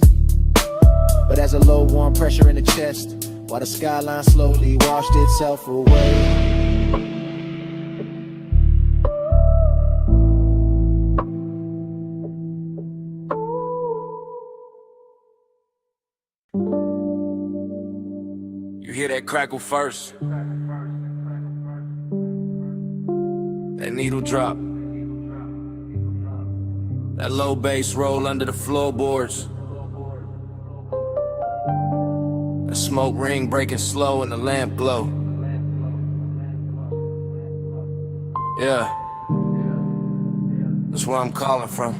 but as a low warm pressure in the chest, while the skyline slowly washed itself away. You hear that crackle first, that needle drop, that low bass roll under the floorboards, the smoke ring breaking slow and the lamp glow. Yeah, that's where I'm calling from.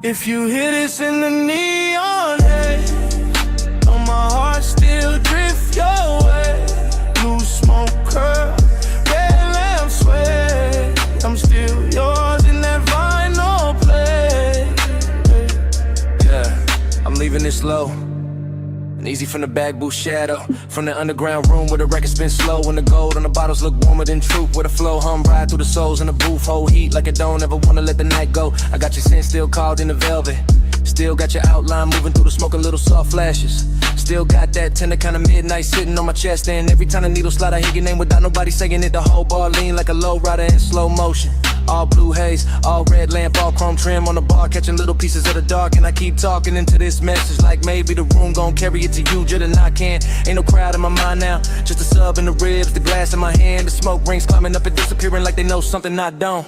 If you hear this in the neon haze, on my heart still drift your way. Blue smoke curl, red lamp sway. I'm still yours in that vinyl play. Yeah, I'm leaving this low and easy from the back booth shadow, from the underground room where the records spin slow, and the gold on the bottles look warmer than truth, where the flow hum ride through the souls in the booth, hold heat like it don't ever wanna let the night go. I got your scent still called in the velvet, still got your outline moving through the smoke and little soft flashes, still got that tender kind of midnight sitting on my chest, and every time the needle slide I hear your name without nobody saying it, the whole bar lean like a low rider in slow motion. All blue haze, all red lamp, all chrome trim on the bar, catching little pieces of the dark, and I keep talking into this message like maybe the room gon' carry it to you, just a knock can. Ain't no crowd in my mind now, just a sub in the ribs, the glass in my hand, the smoke rings climbing up and disappearing like they know something I don't.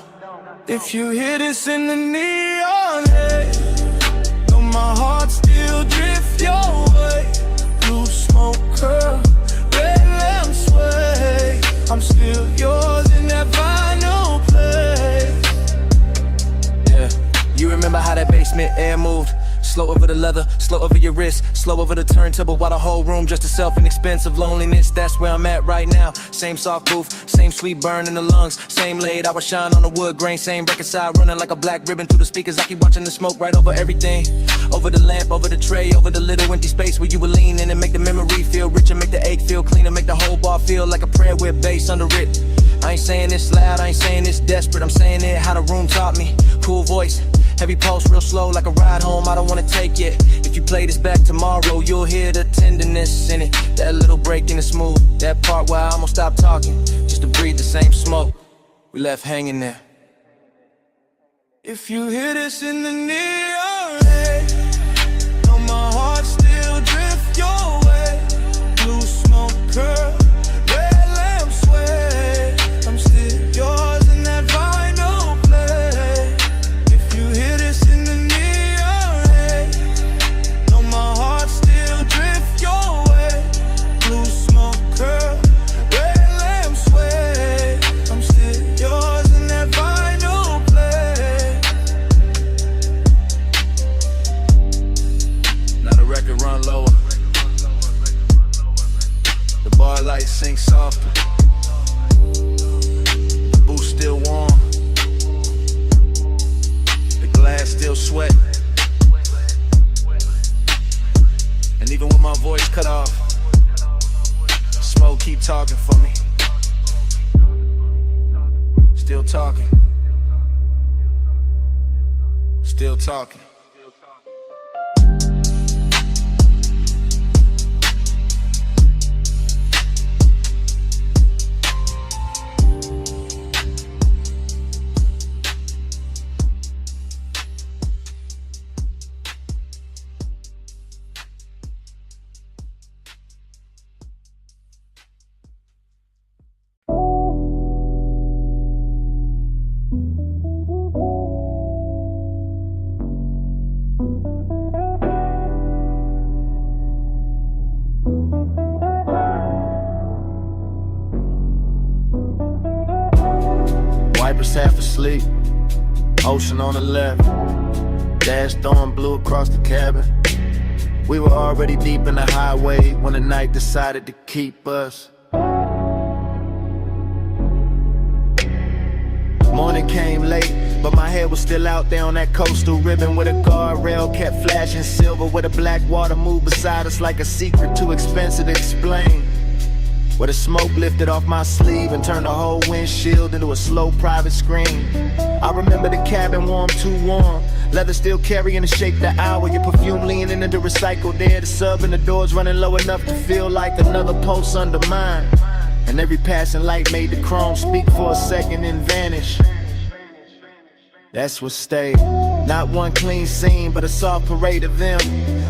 If you hear this in the neon haze, know my heart still drift your way. Blue smoke curl, red lamp sway. I'm still yours in that vinyl play. Yeah, you remember how that basement air moved? Slow over the leather, slow over your wrist, slow over the turntable while the whole room just a self-inexpensive loneliness. That's where I'm at right now. Same soft booth, same sweet burn in the lungs, same late hour shine on the wood grain, same record side running like a black ribbon through the speakers. I keep watching the smoke right over everything, over the lamp, over the tray, over the little empty space where you would lean in and make the memory feel richer, make the ache feel cleaner, make the whole bar feel like a prayer with bass under it. I ain't saying this loud, I ain't saying this desperate, I'm saying it how the room taught me. Cool voice, heavy pulse, real slow like a ride home I don't wanna take it. If you play this back tomorrow, you'll hear the tenderness in it, that little break in the smooth, that part where I almost stopped talking just to breathe the same smoke we left hanging there. If you hear this in the neon haze, know my heart still drift your way. Blue smoke curl, red lamp sway. I'm Still talking. Wipers half asleep, ocean on the left, dash storm blew across the cabin. We were already deep in the highway when the night decided to keep us. Morning came late, but my head was still out there on that coastal ribbon where the guardrail kept flashing silver, where the black water moved beside us like a secret too expensive to explain. Where the smoke lifted off my sleeve and turned the whole windshield into a slow private screen. I remember the cabin warm, too warm, leather still carrying the shape of the hour, your perfume leaning into recycled air, the sub and the doors running low enough to feel like another pulse under mine. And every passing light made the chrome speak for a second and vanish. That's what stayed. Not one clean scene, but a soft parade of them.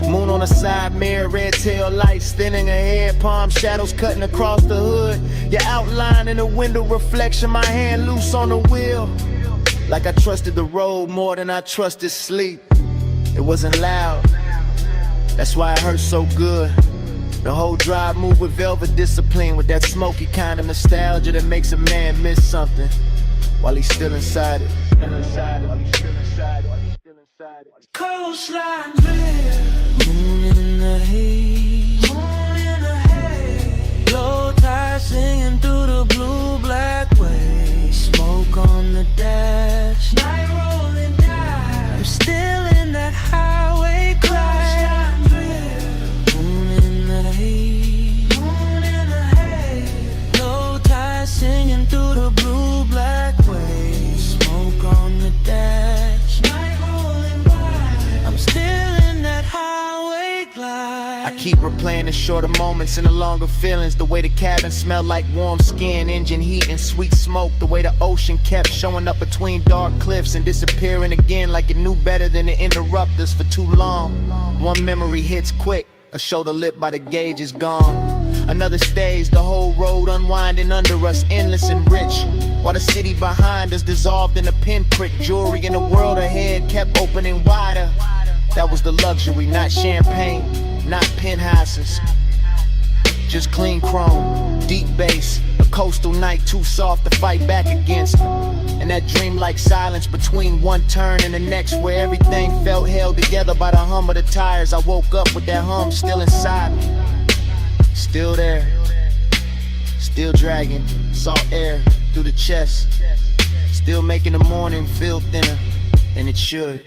Moon on the side mirror, red tail lights thinning ahead, palm shadows cutting across the hood. Your outline in the window reflection, my hand loose on the wheel. Like I trusted the road more than I trusted sleep. It wasn't loud, that's why it hurt so good. The whole drive moved with velvet discipline, with that smoky kind of nostalgia that makes a man miss something while he's still inside it. Coastline drift, moon in the haze, low tide singing through the blue black waves, smoke on the dash, night rolling down. I'm still in that highway crash. Coastline drift, moon in the haze, low tide singing through the blue black waves, smoke on the dash, night rolling by. I'm still in that highway glide. I keep replaying the shorter moments and the longer feelings. The way the cabin smelled like warm skin, engine heat and sweet smoke. The way the ocean kept showing up between dark cliffs and disappearing again like it knew better than to interrupt us for too long. One memory hits quick, a shoulder lit by the gauge is gone. Another stays, the whole road unwinding under us, endless and rich, while the city behind us dissolved in a pinprick. Jewelry in the world ahead kept opening wider. That was the luxury, not champagne, not penthouses, just clean chrome, deep bass, a coastal night too soft to fight back against. And that dreamlike silence between one turn and the next, where everything felt held together by the hum of the tires. I woke up with that hum still inside me, still there, still dragging salt air through the chest, still making the morning feel thinner than it should.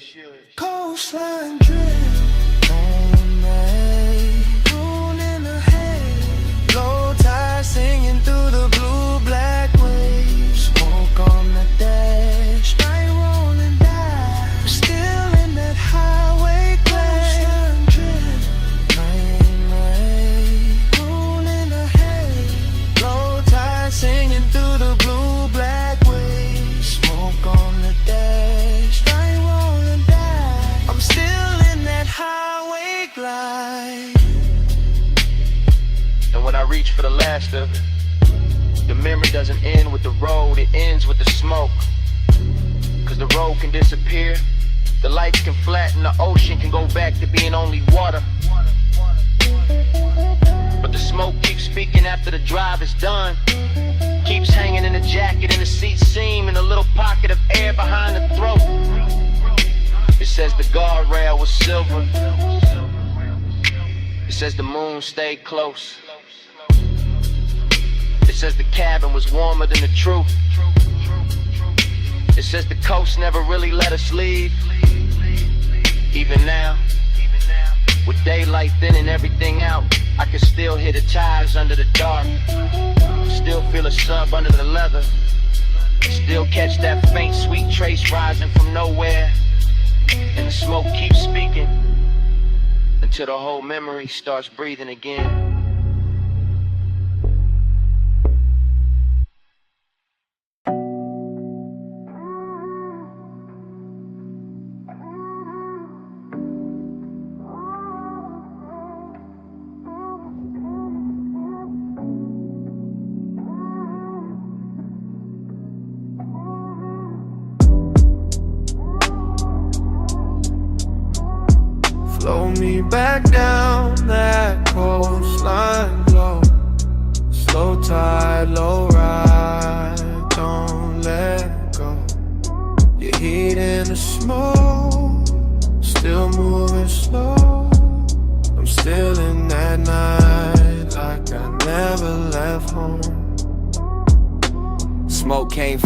Coastline drift, on the haze, moon in the haze, low tide singing through the blue black waves, smoke on the dash, night rolling down. I'm still in that highway glade. Coastline drift, night in the haze, moon in the haze, low tide singing through the blue black waves, smoke on the dash, night rolling down. I'm still in that highway glide. And when I reach for the last of it, the memory doesn't end with the road, it ends with the smoke. Cause the road can disappear, the lights can flatten, the ocean can go back to being only water. But the smoke keeps speaking after the drive is done, keeps hanging in the jacket, in the seat seam, in a little pocket of air behind the throat. It says the guardrail was silver, it says the moon stayed close, it says the cabin was warmer than the truth, it says the coast never really let us leave. Even now, with daylight thinning everything out, I can still hear the tires under the dark, still feel a sub under the leather, still catch that faint sweet trace rising from nowhere. And the smoke keeps speaking until the whole memory starts breathing again. Flow me back down that coastline low. Slow tide, low ride, don't let go. Your heat in the smoke, still moving slow. I'm still in that night like I never left home. Smoke came